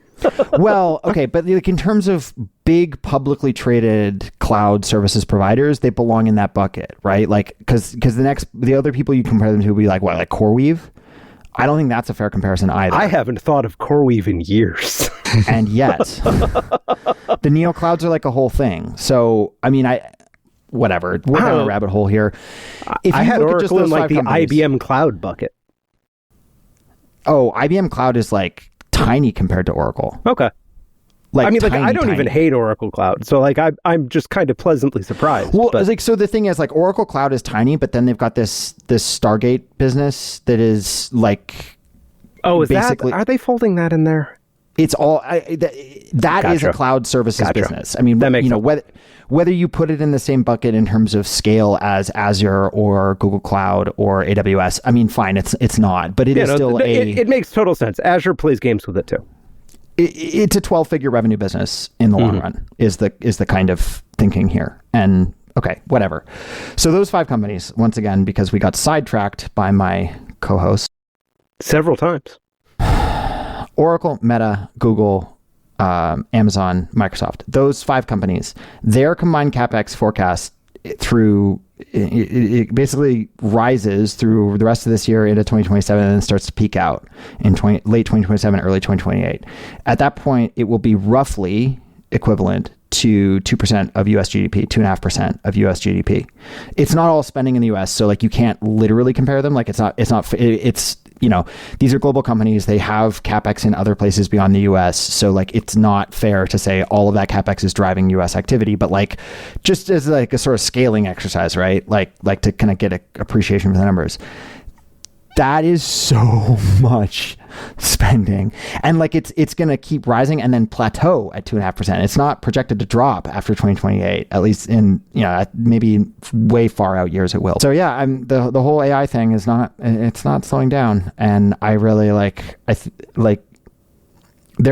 Well, okay, but like in terms of big publicly traded cloud services providers, they belong in that bucket, right? Like because the other people you compare them to would be like what, like CoreWeave? I don't think that's a fair comparison either. I haven't thought of CoreWeave in years. And yet, the neo clouds are like a whole thing. So, I mean, whatever. We're down a rabbit hole here. If I had Oracle in like the IBM cloud bucket. Oh, IBM cloud is like tiny compared to Oracle. Okay. Like, I mean, like, tiny, I don't even hate Oracle Cloud. So, like, I'm just kind of pleasantly surprised. Well, like, so the thing is, like, Oracle Cloud is tiny, but then they've got this Stargate business that is, like... Oh, is basically, are they folding that in there? It's all... that is a cloud services business. I mean, that makes sense. Whether you put it in the same bucket in terms of scale as Azure or Google Cloud or AWS, I mean, fine, it's not. But it is still it makes total sense. Azure plays games with it, too. It's a 12-figure revenue business in the long run is the kind of thinking here. And okay, whatever. So those 5 companies, once again, because we got sidetracked by my co-host several times. Oracle, Meta, Google, Amazon, Microsoft. Those 5 companies, their combined capex forecast it basically rises through the rest of this year into 2027 and then starts to peak out in late 2027, early 2028. At that point, it will be roughly equivalent to 2% of US GDP, 2.5% of US GDP. It's not all spending in the US, so like you can't literally compare them. Like it's these are global companies. They have capex in other places beyond the US. So like it's not fair to say all of that capex is driving US activity, but like just as like a sort of scaling exercise, right? Like to kind of get an appreciation for the numbers. That is so much spending. And like it's going to keep rising and then plateau at 2.5%. It's not projected to drop after 2028, at least in, maybe way far out years it will. So yeah, the whole AI thing is it's not slowing down. And I really there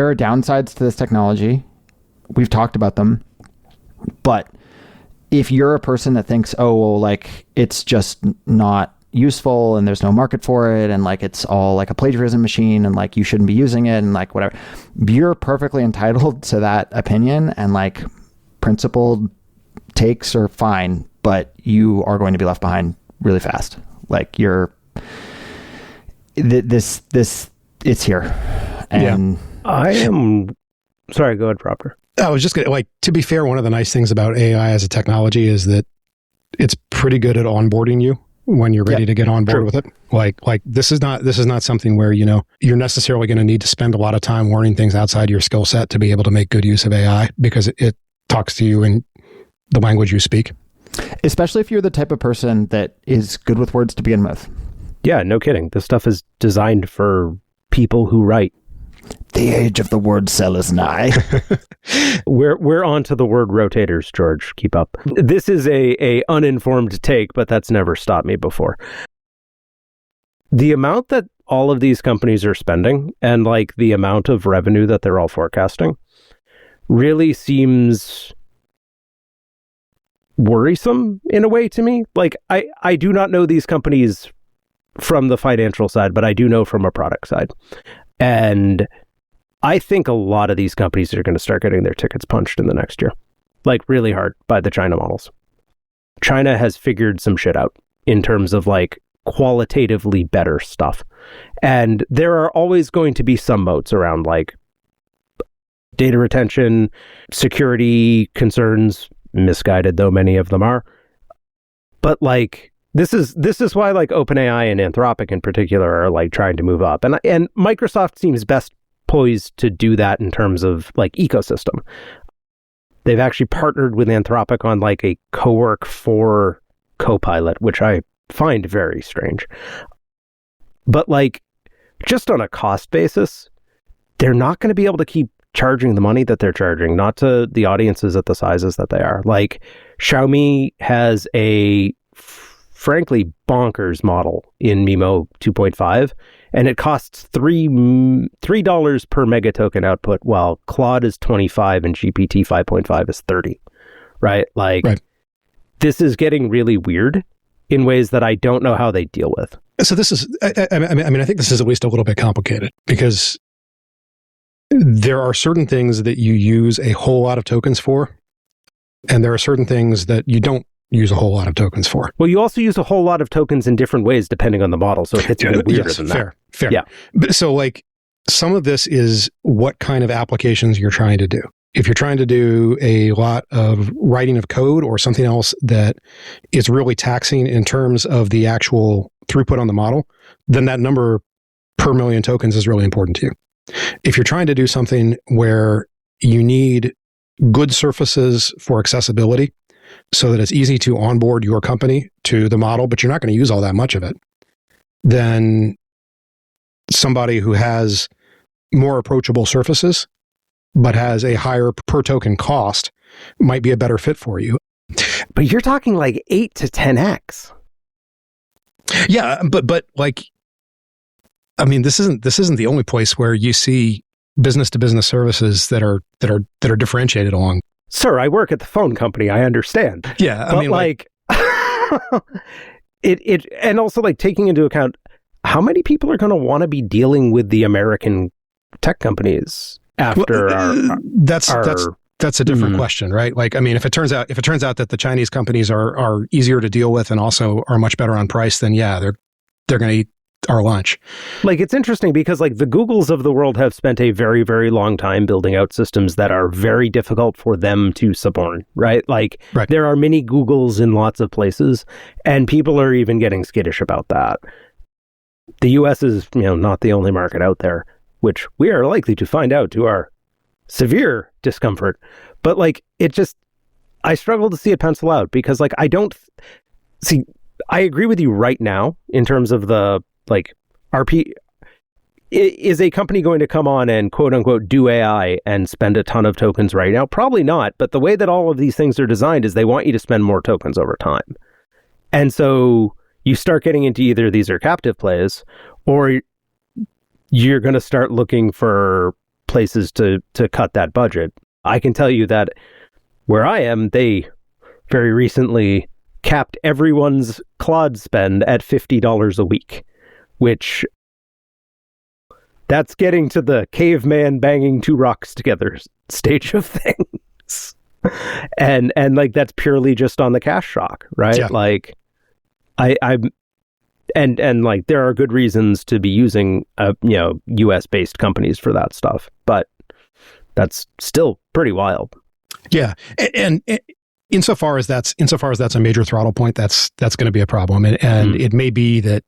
are downsides to this technology. We've talked about them, but if you're a person that thinks, it's just not useful and there's no market for it and like it's all like a plagiarism machine and like you shouldn't be using it and like whatever, you're perfectly entitled to that opinion, and like principled takes are fine, but you are going to be left behind really fast. Like it's here. And I am sorry, go ahead, Proctor. I was just gonna, to be fair, one of the nice things about AI as a technology is that it's pretty good at onboarding you when you're ready to get on board with it. Like this is not something where, you're necessarily going to need to spend a lot of time learning things outside your skill set to be able to make good use of AI, because it talks to you in the language you speak. Especially if you're the type of person that is good with words to begin with. Yeah, no kidding. This stuff is designed for people who write. The age of the word cell is nigh. We're on to the word rotators, George. Keep up. This is a uninformed take, but that's never stopped me before. The amount that all of these companies are spending and like the amount of revenue that they're all forecasting really seems worrisome in a way to me. Like I do not know these companies from the financial side, but I do know from a product side. And I think a lot of these companies are going to start getting their tickets punched in the next year, like really hard by the China models. China has figured some shit out in terms of like qualitatively better stuff. And there are always going to be some moats around like data retention, security concerns, misguided though many of them are. But like, This is why like OpenAI and Anthropic in particular are like trying to move up, and Microsoft seems best poised to do that in terms of like ecosystem. They've actually partnered with Anthropic on like a cowork for Copilot, which I find very strange. But like just on a cost basis, they're not going to be able to keep charging the money that they're charging, not to the audiences at the sizes that they are. Like Xiaomi has a frankly bonkers model in MIMO 2.5, and it costs $3 per megatoken output, while Claude is 25 and GPT 5.5 is 30, right? Like, This is getting really weird in ways that I don't know how they deal with. So this is, I think this is at least a little bit complicated, because there are certain things that you use a whole lot of tokens for, and there are certain things that you don't use a whole lot of tokens for. Well, you also use a whole lot of tokens in different ways depending on the model, so it hits a bit weirder than that. Fair. Yeah. But so like some of this is what kind of applications you're trying to do. If you're trying to do a lot of writing of code or something else that is really taxing in terms of the actual throughput on the model, then that number per million tokens is really important to you. If you're trying to do something where you need good surfaces for accessibility, so that it's easy to onboard your company to the model, but you're not going to use all that much of it, then somebody who has more approachable surfaces, but has a higher per token cost might be a better fit for you. But you're talking like 8 to 10x. Yeah, but like, I mean, this isn't the only place where you see business to business services that are differentiated along. Sir, I work at the phone company. I understand. Yeah, I mean, like it, and also like taking into account how many people are going to want to be dealing with the American tech companies after that's a different question, right? Like, I mean, if it turns out that the Chinese companies are easier to deal with and also are much better on price, then yeah, they're going to eat our lunch. Like, it's interesting because like the Googles of the world have spent a very, very long time building out systems that are very difficult for them to suborn, right? Like there are many Googles in lots of places, and people are even getting skittish about that. The US is, not the only market out there, which we are likely to find out to our severe discomfort. But like, I struggle to see it pencil out because like, I agree with you right now in terms of the, like, is a company going to come on and quote unquote do AI and spend a ton of tokens right now? Probably not. But the way that all of these things are designed is they want you to spend more tokens over time. And so you start getting into either these are captive plays, or you're going to start looking for places to cut that budget. I can tell you that where I am, they very recently capped everyone's Claude spend at $50 a week, which that's getting to the caveman banging two rocks together stage of things. and like, that's purely just on the cash shock, right? Yeah. Like I'm like, there are good reasons to be using, US based companies for that stuff, but that's still pretty wild. Yeah. And insofar as that's a major throttle point, that's going to be a problem. And it may be that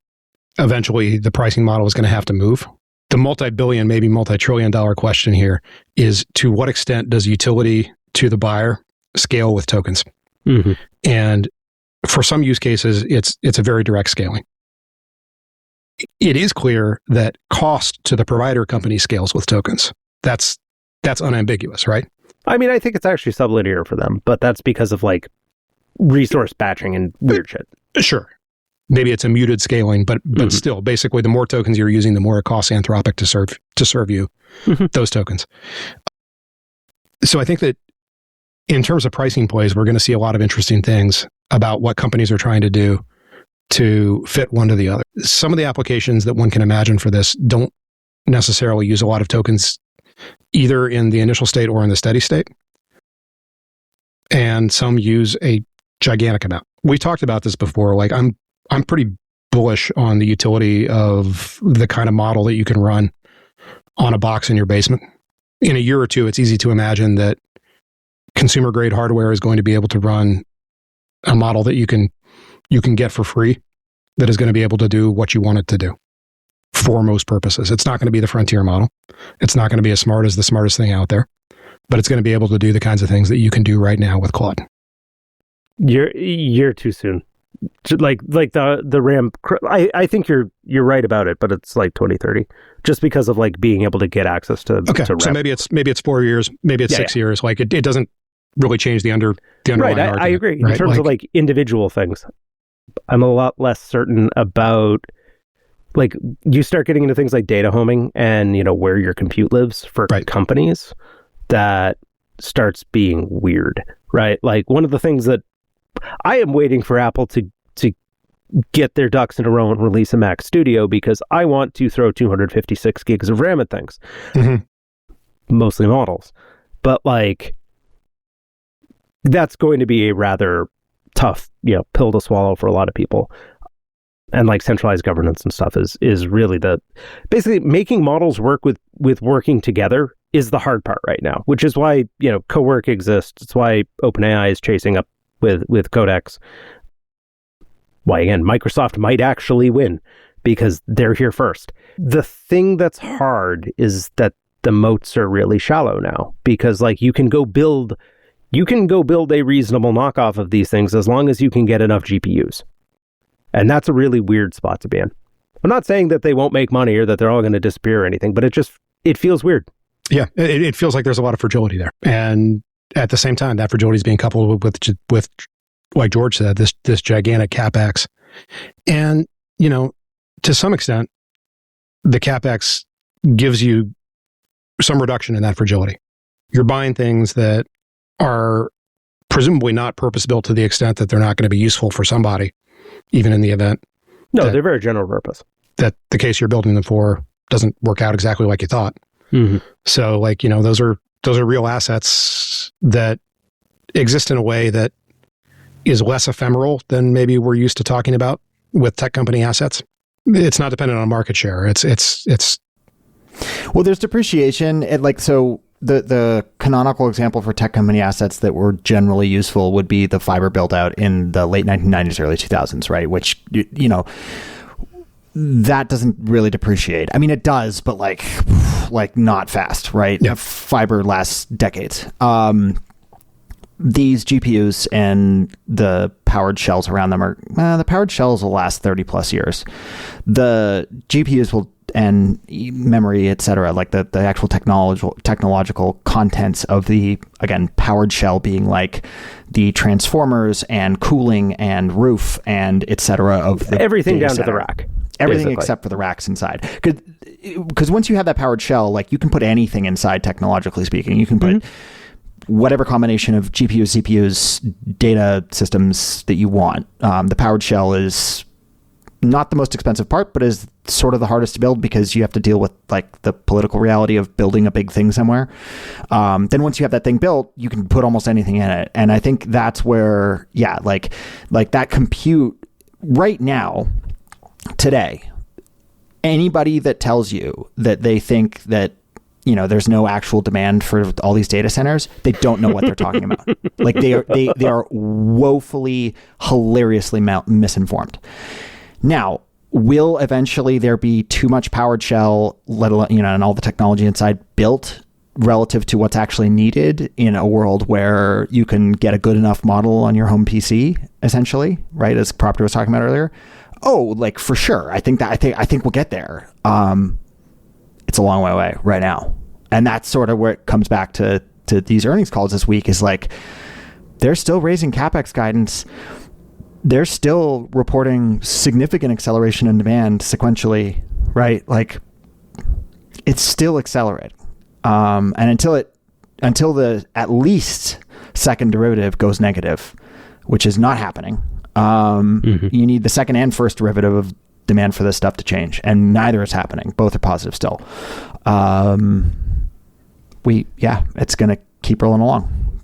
eventually the pricing model is going to have to move. The multi-billion, maybe multi-trillion dollar question here is, to what extent does utility to the buyer scale with tokens? Mm-hmm. And for some use cases, it's a very direct scaling. It is clear that cost to the provider company scales with tokens. That's unambiguous, right? I mean, I think it's actually sublinear for them, but that's because of like resource batching and weird shit. Sure. Maybe it's a muted scaling, but still, basically, the more tokens you're using, the more it costs Anthropic to serve you those tokens. So I think that in terms of pricing plays, we're going to see a lot of interesting things about what companies are trying to do to fit one to the other. Some of the applications that one can imagine for this don't necessarily use a lot of tokens, either in the initial state or in the steady state. And some use a gigantic amount. We talked about this before. Like, I'm pretty bullish on the utility of the kind of model that you can run on a box in your basement. In a year or two, it's easy to imagine that consumer grade hardware is going to be able to run a model that you can get for free, that is going to be able to do what you want it to do for most purposes. It's not going to be the frontier model. It's not going to be as smart as the smartest thing out there, but it's going to be able to do the kinds of things that you can do right now with Claude. You're too soon. Like the RAM, I think you're right about it, but it's like 2030, just because of like being able to get access to. Okay, to so maybe it's 4 years, maybe it's 6 years. Like it doesn't really change the underlying argument. I agree. Right? In terms of like individual things, I'm a lot less certain about. Like, you start getting into things like data homing and where your compute lives for companies, that starts being weird, right? Like, one of the things that I am waiting for Apple to get their ducks in a row and release a Mac Studio, because I want to throw 256 gigs of RAM at things. Mm-hmm. Mostly models. But like, that's going to be a rather tough, pill to swallow for a lot of people. And like, centralized governance and stuff is really basically making models work with working together is the hard part right now, which is why, co-work exists. It's why OpenAI is chasing up with Codex. Why, again, Microsoft might actually win because they're here first. The thing that's hard is that the moats are really shallow now, because like, you can go build a reasonable knockoff of these things as long as you can get enough GPUs. And that's a really weird spot to be in. I'm not saying that they won't make money or that they're all going to disappear or anything, but it feels weird. Yeah, it feels like there's a lot of fragility there. And at the same time, that fragility is being coupled with like George said, this gigantic capex. And, to some extent, the capex gives you some reduction in that fragility. You're buying things that are presumably not purpose-built to the extent that they're not going to be useful for somebody, even in the event. No, they're very general purpose. That the case you're building them for doesn't work out exactly like you thought. Mm-hmm. So, like, those are those are real assets that exist in a way that is less ephemeral than maybe we're used to talking about with tech company assets. It's not dependent on market share. It's well, there's depreciation. The canonical example for tech company assets that were generally useful would be the fiber build out in the late 1990s, early 2000s, right? Which, that doesn't really depreciate. I mean, it does, but like not fast, right? Yeah. Fiber lasts decades. These GPUs and the powered shells around them the powered shells will last 30 plus years. The GPUs will, and memory, et cetera, like the actual technological contents of the, again, powered shell being like the transformers and cooling and roof and et cetera of the everything down center. to the rack. Everything basically. except for the racks inside. Because once you have that powered shell, like you can put anything inside, technologically speaking. You can put whatever combination of GPUs, CPUs, data systems that you want. The powered shell is not the most expensive part, but is sort of the hardest to build because you have to deal with like the political reality of building a big thing somewhere. Then once you have that thing built, you can put almost anything in it. And I think that's where, like that compute right now, today, anybody that tells you that they think that, there's no actual demand for all these data centers, they don't know what they're talking about. Like they are woefully, hilariously misinformed. Now, will eventually there be too much powered shell, let alone, and all the technology inside built relative to what's actually needed in a world where you can get a good enough model on your home PC, essentially, right? As Proctor was talking about earlier. Oh, like for sure. I think we'll get there. It's a long way away right now. And that's sort of where it comes back to these earnings calls this week is like, they're still raising capex guidance. They're still reporting significant acceleration in demand sequentially, right? Like it's still accelerating. And until the at least second derivative goes negative, which is not happening, you need the second and first derivative of demand for this stuff to change, and neither is happening. Both are positive still. It's going to keep rolling along.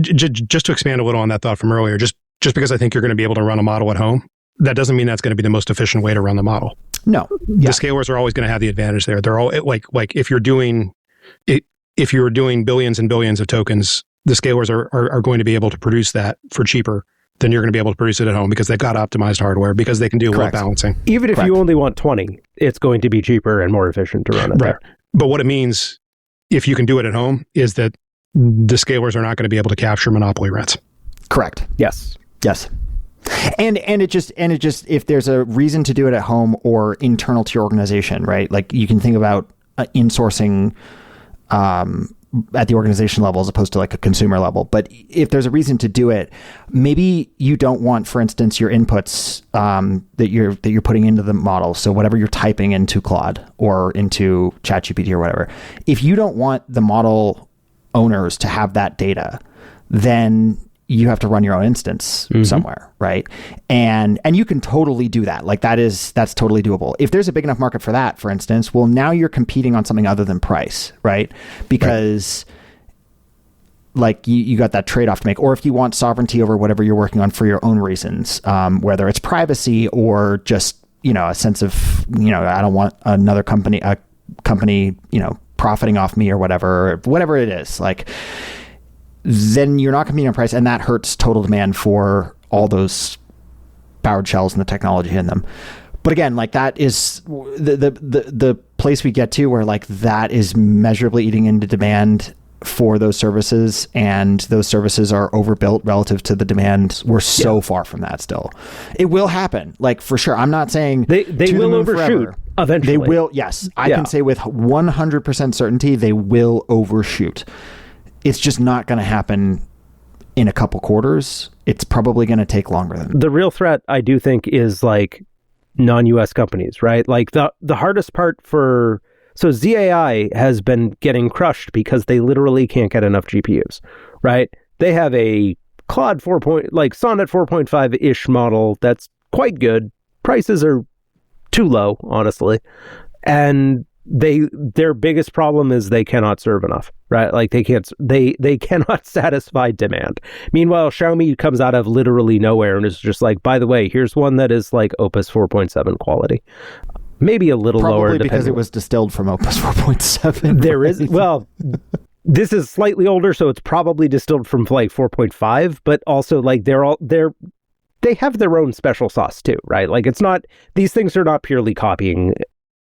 Just to expand a little on that thought from earlier, just because I think you're going to be able to run a model at home, that doesn't mean that's going to be the most efficient way to run the model. No, the scalers are always going to have the advantage there. They're all like if you're doing billions and billions of tokens, the scalers are going to be able to produce that for cheaper than you're going to be able to produce it at home because they've got optimized hardware, because they can do load balancing. Even if you only want 20, it's going to be cheaper and more efficient to run it there. But what it means, if you can do it at home, is that the scalers are not going to be able to capture monopoly rents. Correct. Yes. And it just if there's a reason to do it at home or internal to your organization, right? Like you can think about insourcing at the organization level as opposed to like a consumer level. But if there's a reason to do it, maybe you don't want, for instance, your inputs that you're putting into the model. So whatever you're typing into Claude or into ChatGPT or whatever, if you don't want the model owners to have that data, then you have to run your own instance somewhere, right? And you can totally do that. Like that's totally doable. If there's a big enough market for that, for instance, well, now you're competing on something other than price, right? Because like you got that trade-off to make. Or if you want sovereignty over whatever you're working on for your own reasons, whether it's privacy or just, a sense of, I don't want another company, profiting off me or whatever it is, like, then you're not competing on price, and that hurts total demand for all those powered shells and the technology in them. But again, like that is the place we get to where like that is measurably eating into demand for those services, and those services are overbuilt relative to the demand. We're so far from that still. It will happen, like for sure. I'm not saying they will overshoot forever. Eventually. They will, yes. I can say with 100% certainty they will overshoot. It's just not going to happen in a couple quarters. It's probably going to take longer than that. The real threat, I do think, is like non-US companies, right? Like the hardest part so ZAI has been getting crushed because they literally can't get enough GPUs, right? They have a Claude Sonnet 4.5-ish model that's quite good. Prices are too low, honestly. And their biggest problem is they cannot serve enough, right? Like they cannot satisfy demand. Meanwhile, Xiaomi comes out of literally nowhere and is just like, by the way, here's one that is like Opus 4.7 quality. Maybe a little lower. Probably because it was distilled from Opus 4.7. There is, well, this is slightly older, so it's probably distilled from like 4.5, but also like they have their own special sauce too, right? Like it's not, these things are not purely copying,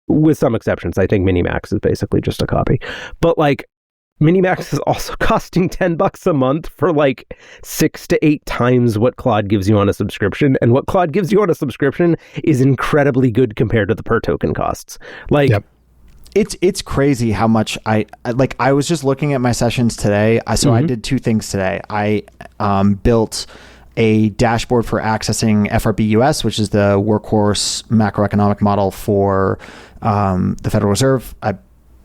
with some exceptions. I think Minimax is basically just a copy. But like Minimax is also costing $10 a month for like 6 to 8 times what Claude gives you on a subscription. And what Claude gives you on a subscription is incredibly good compared to the per token costs. Like, yep. It's crazy how much I was just looking at my sessions today. So I did 2 things today. I built a dashboard for accessing FRB-US, which is the workhorse macroeconomic model for the Federal Reserve.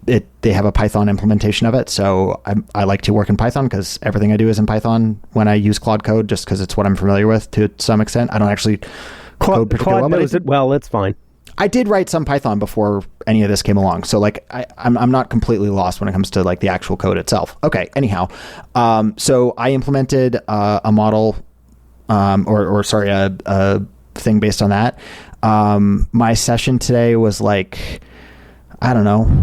They have a Python implementation of it, so I like to work in Python because everything I do is in Python when I use Claude Code, just because it's what I'm familiar with to some extent. I don't actually code particularly well, Claude knows it well. It's fine. I did write some Python before any of this came along, so like I'm not completely lost when it comes to like the actual code itself. Okay, anyhow, so I implemented a model. A thing based on that. My session today was like, I don't know,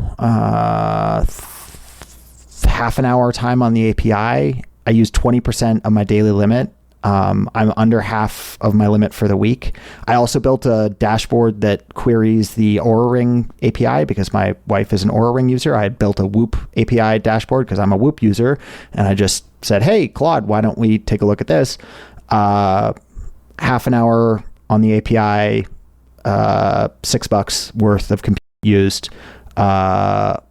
half an hour time on the API. I used 20% of my daily limit. I'm under half of my limit for the week. I also built a dashboard that queries the Aura Ring API because my wife is an Aura Ring user. I had built a Whoop API dashboard because I'm a Whoop user. And I just said, hey, Claude, why don't we take a look at this? Half an hour on the API, $6 worth of compute used on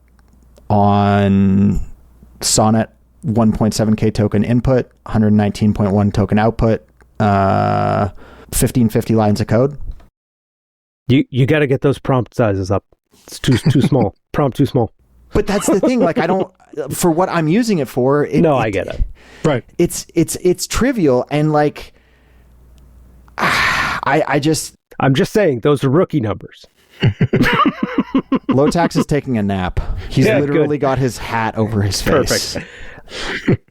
Sonnet 1.7K token input, 119.1 token output, 1550 lines of code. You got to get those prompt sizes up. It's too small. Prompt too small. But that's the thing. Like I don't, for what I'm using it for. I get it. Right. It's trivial and like I'm just saying those are rookie numbers. Low Tax is taking a nap. He's literally got his hat over his face. Perfect.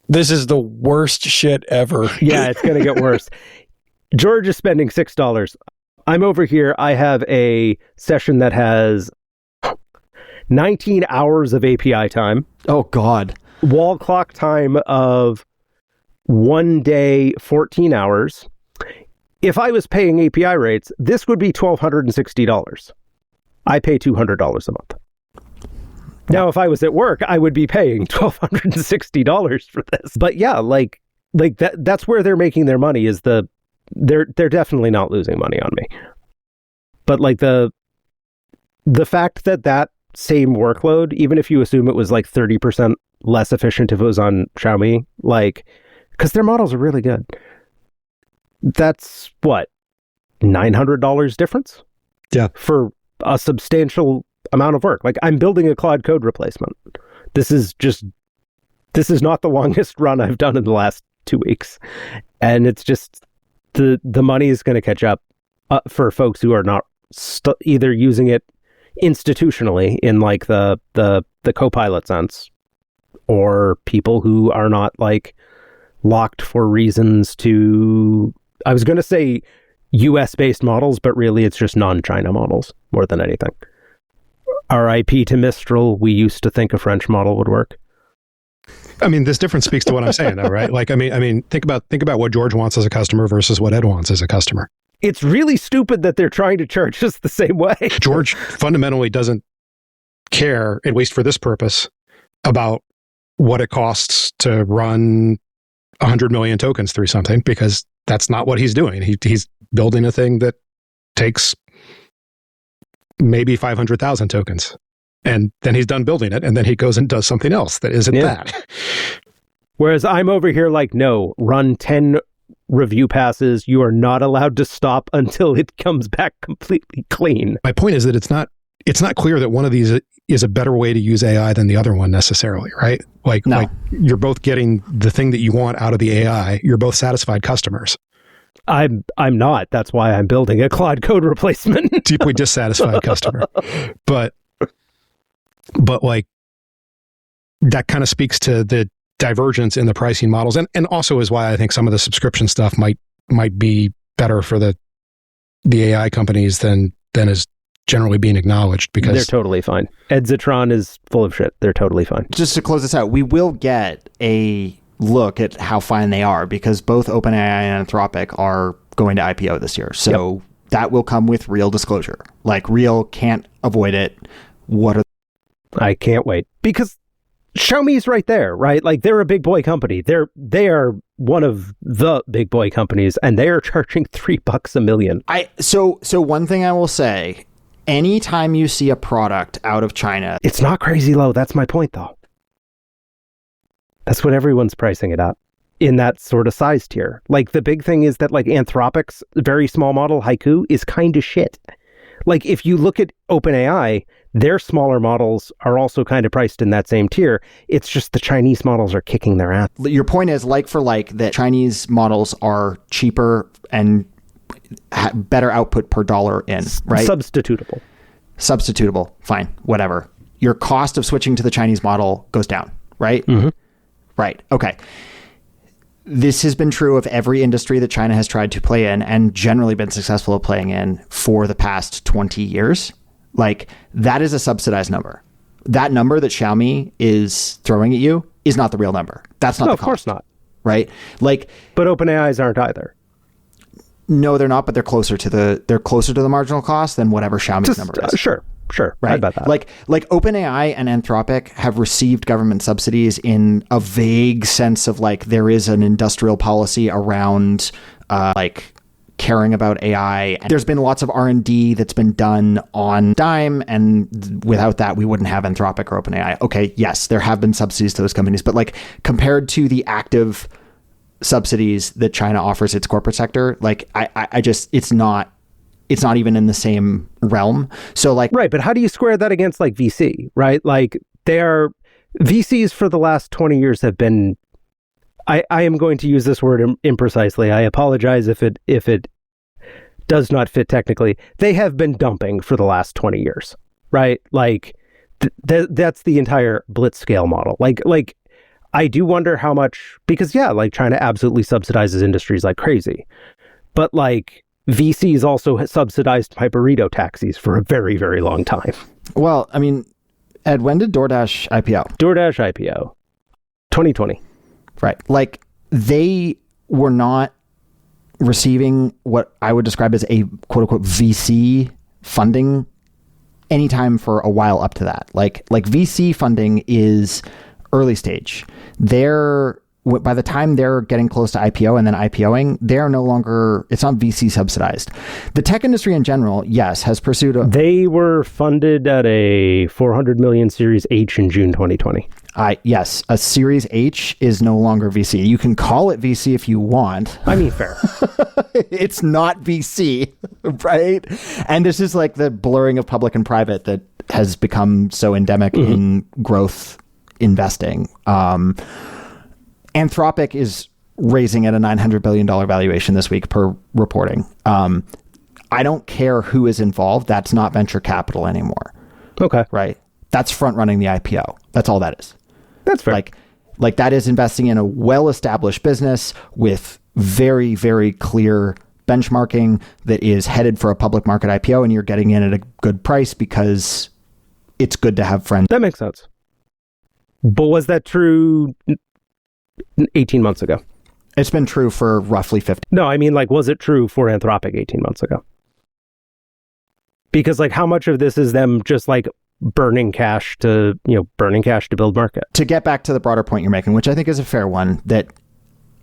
This is the worst shit ever. Yeah, it's going to get worse. George is spending $6. I'm over here. I have a session that has 19 hours of API time. Oh, God. Wall clock time of 1 day, 14 hours. If I was paying API rates, this would be $1,260. I pay $200 a month. Now, if I was at work, I would be paying $1,260 for this. But yeah, like that's where they're making their money is they're definitely not losing money on me. But like the fact that same workload, even if you assume it was like 30% less efficient if it was on Xiaomi, like, because their models are really good. That's what, $900 difference? Yeah. For a substantial amount of work. Like I'm building a Claude Code replacement. This is not the longest run I've done in the last 2 weeks. And it's just the money is going to catch up for folks who are not either using it institutionally in like the Copilot sense, or people who are not like locked for reasons to, I was going to say US based models, but really it's just non-China models more than anything. RIP to Mistral. We used to think a French model would work. I mean, this difference speaks to what I'm saying, though, right? Like, I mean, think about what George wants as a customer versus what Ed wants as a customer. It's really stupid that they're trying to charge us the same way. George fundamentally doesn't care, at least for this purpose, about what it costs to run 100 million tokens through something, because that's not what he's doing. He's building a thing that takes maybe 500,000 tokens. And then he's done building it, and then he goes and does something else that isn't that. Whereas I'm over here like, no, run 10 review passes. You are not allowed to stop until it comes back completely clean. My point is that it's not clear that one of these is a better way to use AI than the other one necessarily, right? Like you're both getting the thing that you want out of the AI. You're both satisfied customers. I'm not. That's why I'm building a Claude Code replacement. Deeply dissatisfied customer. But like that kind of speaks to the divergence in the pricing models, and also is why I think some of the subscription stuff might be better for the AI companies than is generally being acknowledged, because they're totally fine. Edzitron is full of shit. They're totally fine. Just to close this out, we will get a look at how fine they are, because both OpenAI and Anthropic are going to IPO this year. So that will come with real disclosure. Like, real can't avoid it. I can't wait, because Xiaomi's right there, right? Like, they're a big boy company. They are one of the big boy companies, and they are charging $3 a million. So one thing I will say, anytime you see a product out of China, it's not crazy low. That's my point, though. That's what everyone's pricing it at, in that sort of size tier. Like, the big thing is that, like, Anthropic's very small model, Haiku, is kind of shit. Like, if you look at OpenAI, their smaller models are also kind of priced in that same tier. It's just the Chinese models are kicking their ass. Your point is, like for like, that Chinese models are cheaper and better output per dollar in, right? Substitutable. Fine. Whatever. Your cost of switching to the Chinese model goes down, right? Mm-hmm. Right. Okay. This has been true of every industry that China has tried to play in, and generally been successful at playing in, for the past 20 years. Like, that is a subsidized number. That number that Xiaomi is throwing at you is not the real number. That's not the cost. Of course not. Right? Like, but OpenAI's aren't either. No, they're not, but they're closer to the marginal cost than whatever Xiaomi's number is. Sure. Right. I bet that. Like OpenAI and Anthropic have received government subsidies in a vague sense of, like, there is an industrial policy around like caring about AI. And there's been lots of R&D that's been done on dime, and without that, we wouldn't have Anthropic or OpenAI. Okay, yes, there have been subsidies to those companies, but, like, compared to the active subsidies that China offers its corporate sector, like, I just, it's not even in the same realm. So, like, right, but how do you square that against, like, VC, right? Like, VCs for the last 20 years have been, I am going to use this word imprecisely. I apologize if it does not fit technically. They have been dumping for the last 20 years, right? Like, that's the entire Blitzscale model. Like, I do wonder how much, because like, China absolutely subsidizes industries like crazy, but, like, VCs also subsidized Hyperito taxis for a very, very long time. Well, I mean, Ed, when did DoorDash IPO? DoorDash IPO, 2020. Right. Like, they were not receiving what I would describe as a quote unquote VC funding anytime for a while up to that. Like VC funding is early stage. By the time they're getting close to IPO and then IPOing, they're no longer, it's not VC subsidized. The tech industry in general, yes, has pursued they were funded at a 400 million Series H in June 2020. Yes, a Series H is no longer VC. You can call it VC if you want. I mean, fair. It's not VC, right? And this is like the blurring of public and private that has become so endemic in growth investing. Anthropic is raising at a $900 billion valuation this week per reporting. I don't care who is involved. That's not venture capital anymore. Okay. Right? That's front running the IPO. That's all that is. That's fair. Like that is investing in a well-established business with very, very clear benchmarking that is headed for a public market IPO, and you're getting in at a good price because it's good to have friends. That makes sense. But was that true 18 months ago? It's been true for roughly 50. No, I mean, like, was it true for Anthropic 18 months ago? Because, like, how much of this is them just, like, burning cash to build market? To get back to the broader point you're making, which I think is a fair one, that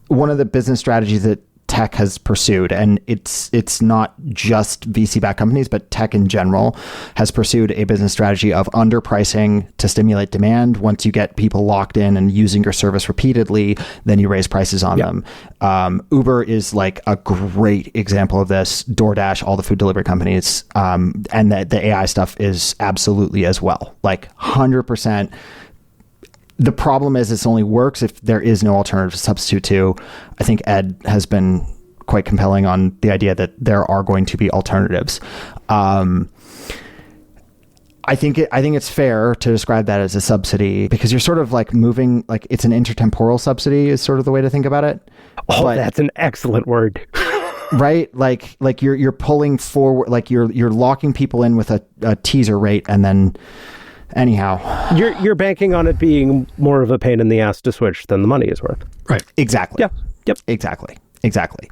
one of the business strategies that tech has pursued, and it's not just VC-backed companies, but tech in general has pursued a business strategy of underpricing to stimulate demand. Once you get people locked in and using your service repeatedly, then you raise prices on them. Uber is like a great example of this. DoorDash, all the food delivery companies, and the AI stuff is absolutely as well. Like 100%. The problem is this only works if there is no alternative to substitute to. I think Ed has been quite compelling on the idea that there are going to be alternatives. I think it's fair to describe that as a subsidy because you're sort of like moving, like it's an intertemporal subsidy is sort of the way to think about it. Oh, but, that's an excellent word. Right? Like you're pulling forward, like you're locking people in with a teaser rate, and then anyhow, you're banking on it being more of a pain in the ass to switch than the money is worth. Right. Exactly. Yeah. Yep. Exactly.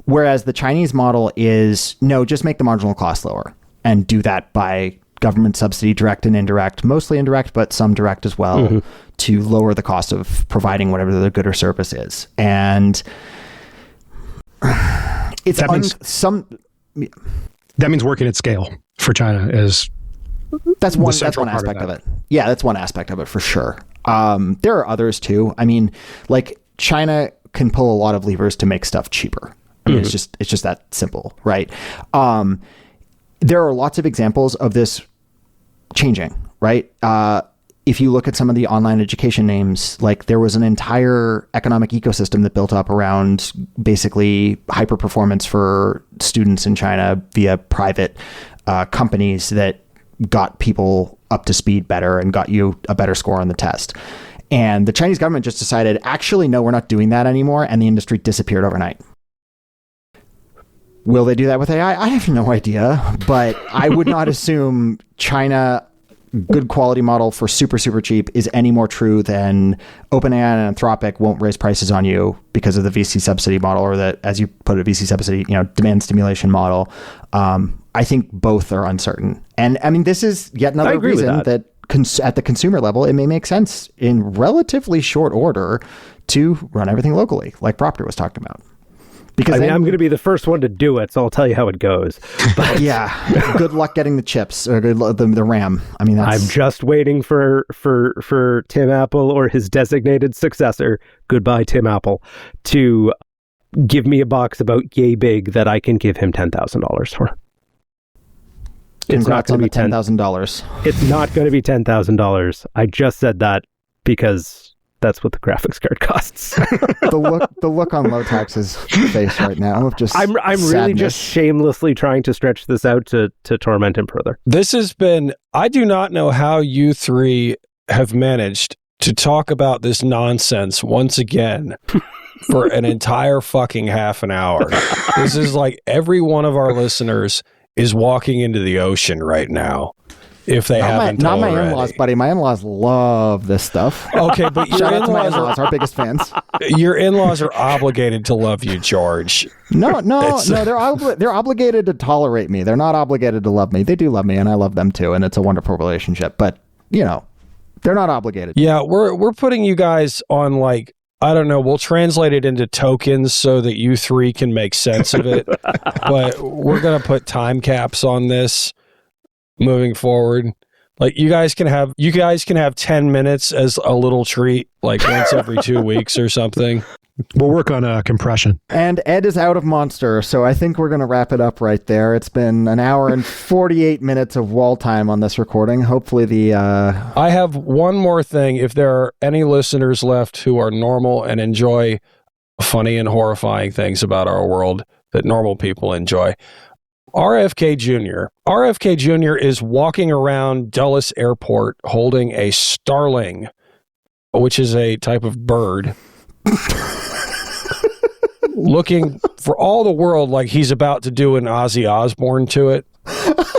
Whereas the Chinese model is no, just make the marginal cost lower and do that by government subsidy, direct and indirect, mostly indirect, but some direct as well, to lower the cost of providing whatever the good or service is. And it's that means working at scale for China is that's one aspect of it. Yeah, that's one aspect of it for sure. There are others too. I mean, like China can pull a lot of levers to make stuff cheaper. I mean, it's just that simple, right? There are lots of examples of this changing, right? If you look at some of the online education names, like there was an entire economic ecosystem that built up around basically hyper performance for students in China via private companies that got people up to speed better and got you a better score on the test. And the Chinese government just decided, actually, no, we're not doing that anymore. And the industry disappeared overnight. Will they do that with AI? I have no idea, but I would not assume China good quality model for super, super cheap is any more true than OpenAI and Anthropic won't raise prices on you because of the VC subsidy model, or the, as you put it, VC subsidy, demand stimulation model. I think both are uncertain. And I mean, this is yet another reason that at the consumer level, it may make sense in relatively short order to run everything locally, like Proctor was talking about. Because I'm going to be the first one to do it, so I'll tell you how it goes. But yeah, good luck getting the chips or the RAM. I mean, I'm just waiting for Tim Apple or his designated successor, goodbye Tim Apple, to give me a box about yay big that I can give him $10,000 for. It's not going to be $10,000. It's not going to be $10,000. I just said that because that's what the graphics card costs. the look on Lotax's face right now of just I'm really just shamelessly trying to stretch this out to torment him further. This has been, I do not know how you three have managed to talk about this nonsense once again for an entire fucking half an hour. This is like every one of our listeners is walking into the ocean right now. If they haven't not already. My in-laws, buddy. My in-laws love this stuff. Okay, but shout out to my in-laws, our biggest fans. Your in-laws are obligated to love you, George. No. They're obligated to tolerate me. They're not obligated to love me. They do love me, and I love them too, and it's a wonderful relationship. But they're not obligated. Yeah, we're putting you guys on like, I don't know, we'll translate it into tokens so that you three can make sense of it. But we're gonna put time caps on this moving forward. Like you guys can have 10 minutes as a little treat, like once every 2 weeks or something. We'll work on compression. And Ed is out of Monster, so I think we're going to wrap it up right there. It's been an hour and 48 minutes of wall time on this recording. Hopefully I have one more thing. If there are any listeners left who are normal and enjoy funny and horrifying things about our world that normal people enjoy, RFK Jr. is walking around Dulles Airport holding a starling, which is a type of bird, looking for all the world like he's about to do an Ozzy Osbourne to it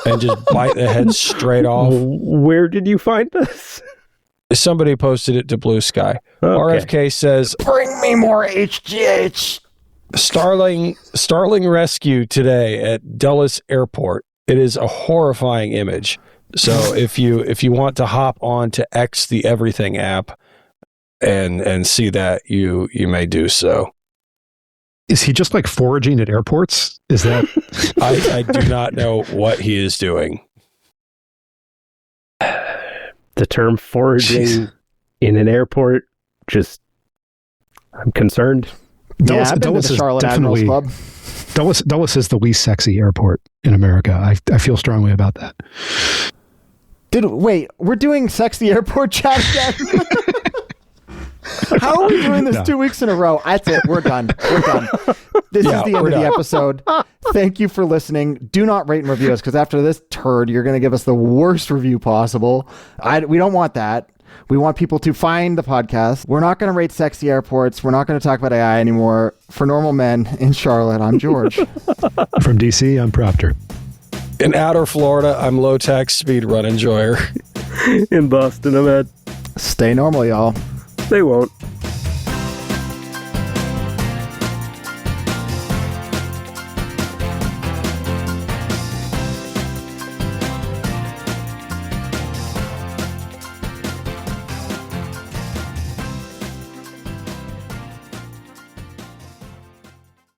and just bite the head straight off. Where did you find this? Somebody posted it to Blue Sky. Okay. RFK says, "Bring me more HGH." Starling rescue today at Dulles Airport. It is a horrifying image. So if you want to hop on to X the Everything app and see that, you may do so. Is he just like foraging at airports? Is that I do not know what he is doing. The term foraging in an airport, just I'm concerned. I've been to the Charlotte Admirals Club. Dulles is the least sexy airport in America. I feel strongly about that. Wait, we're doing sexy airport chat again? How are we doing this 2 weeks in a row? That's it. We're done. This is the end of the episode. Thank you for listening. Do not rate and review us, because after this turd, you're going to give us the worst review possible. We don't want that. We want people to find the podcast. We're not going to rate sexy airports. We're not going to talk about AI anymore. For normal men in Charlotte, I'm George. From DC, I'm Proctor. In outer Florida, I'm low-tech speed run enjoyer. In Boston, I'm Ed. Stay normal, y'all. They won't.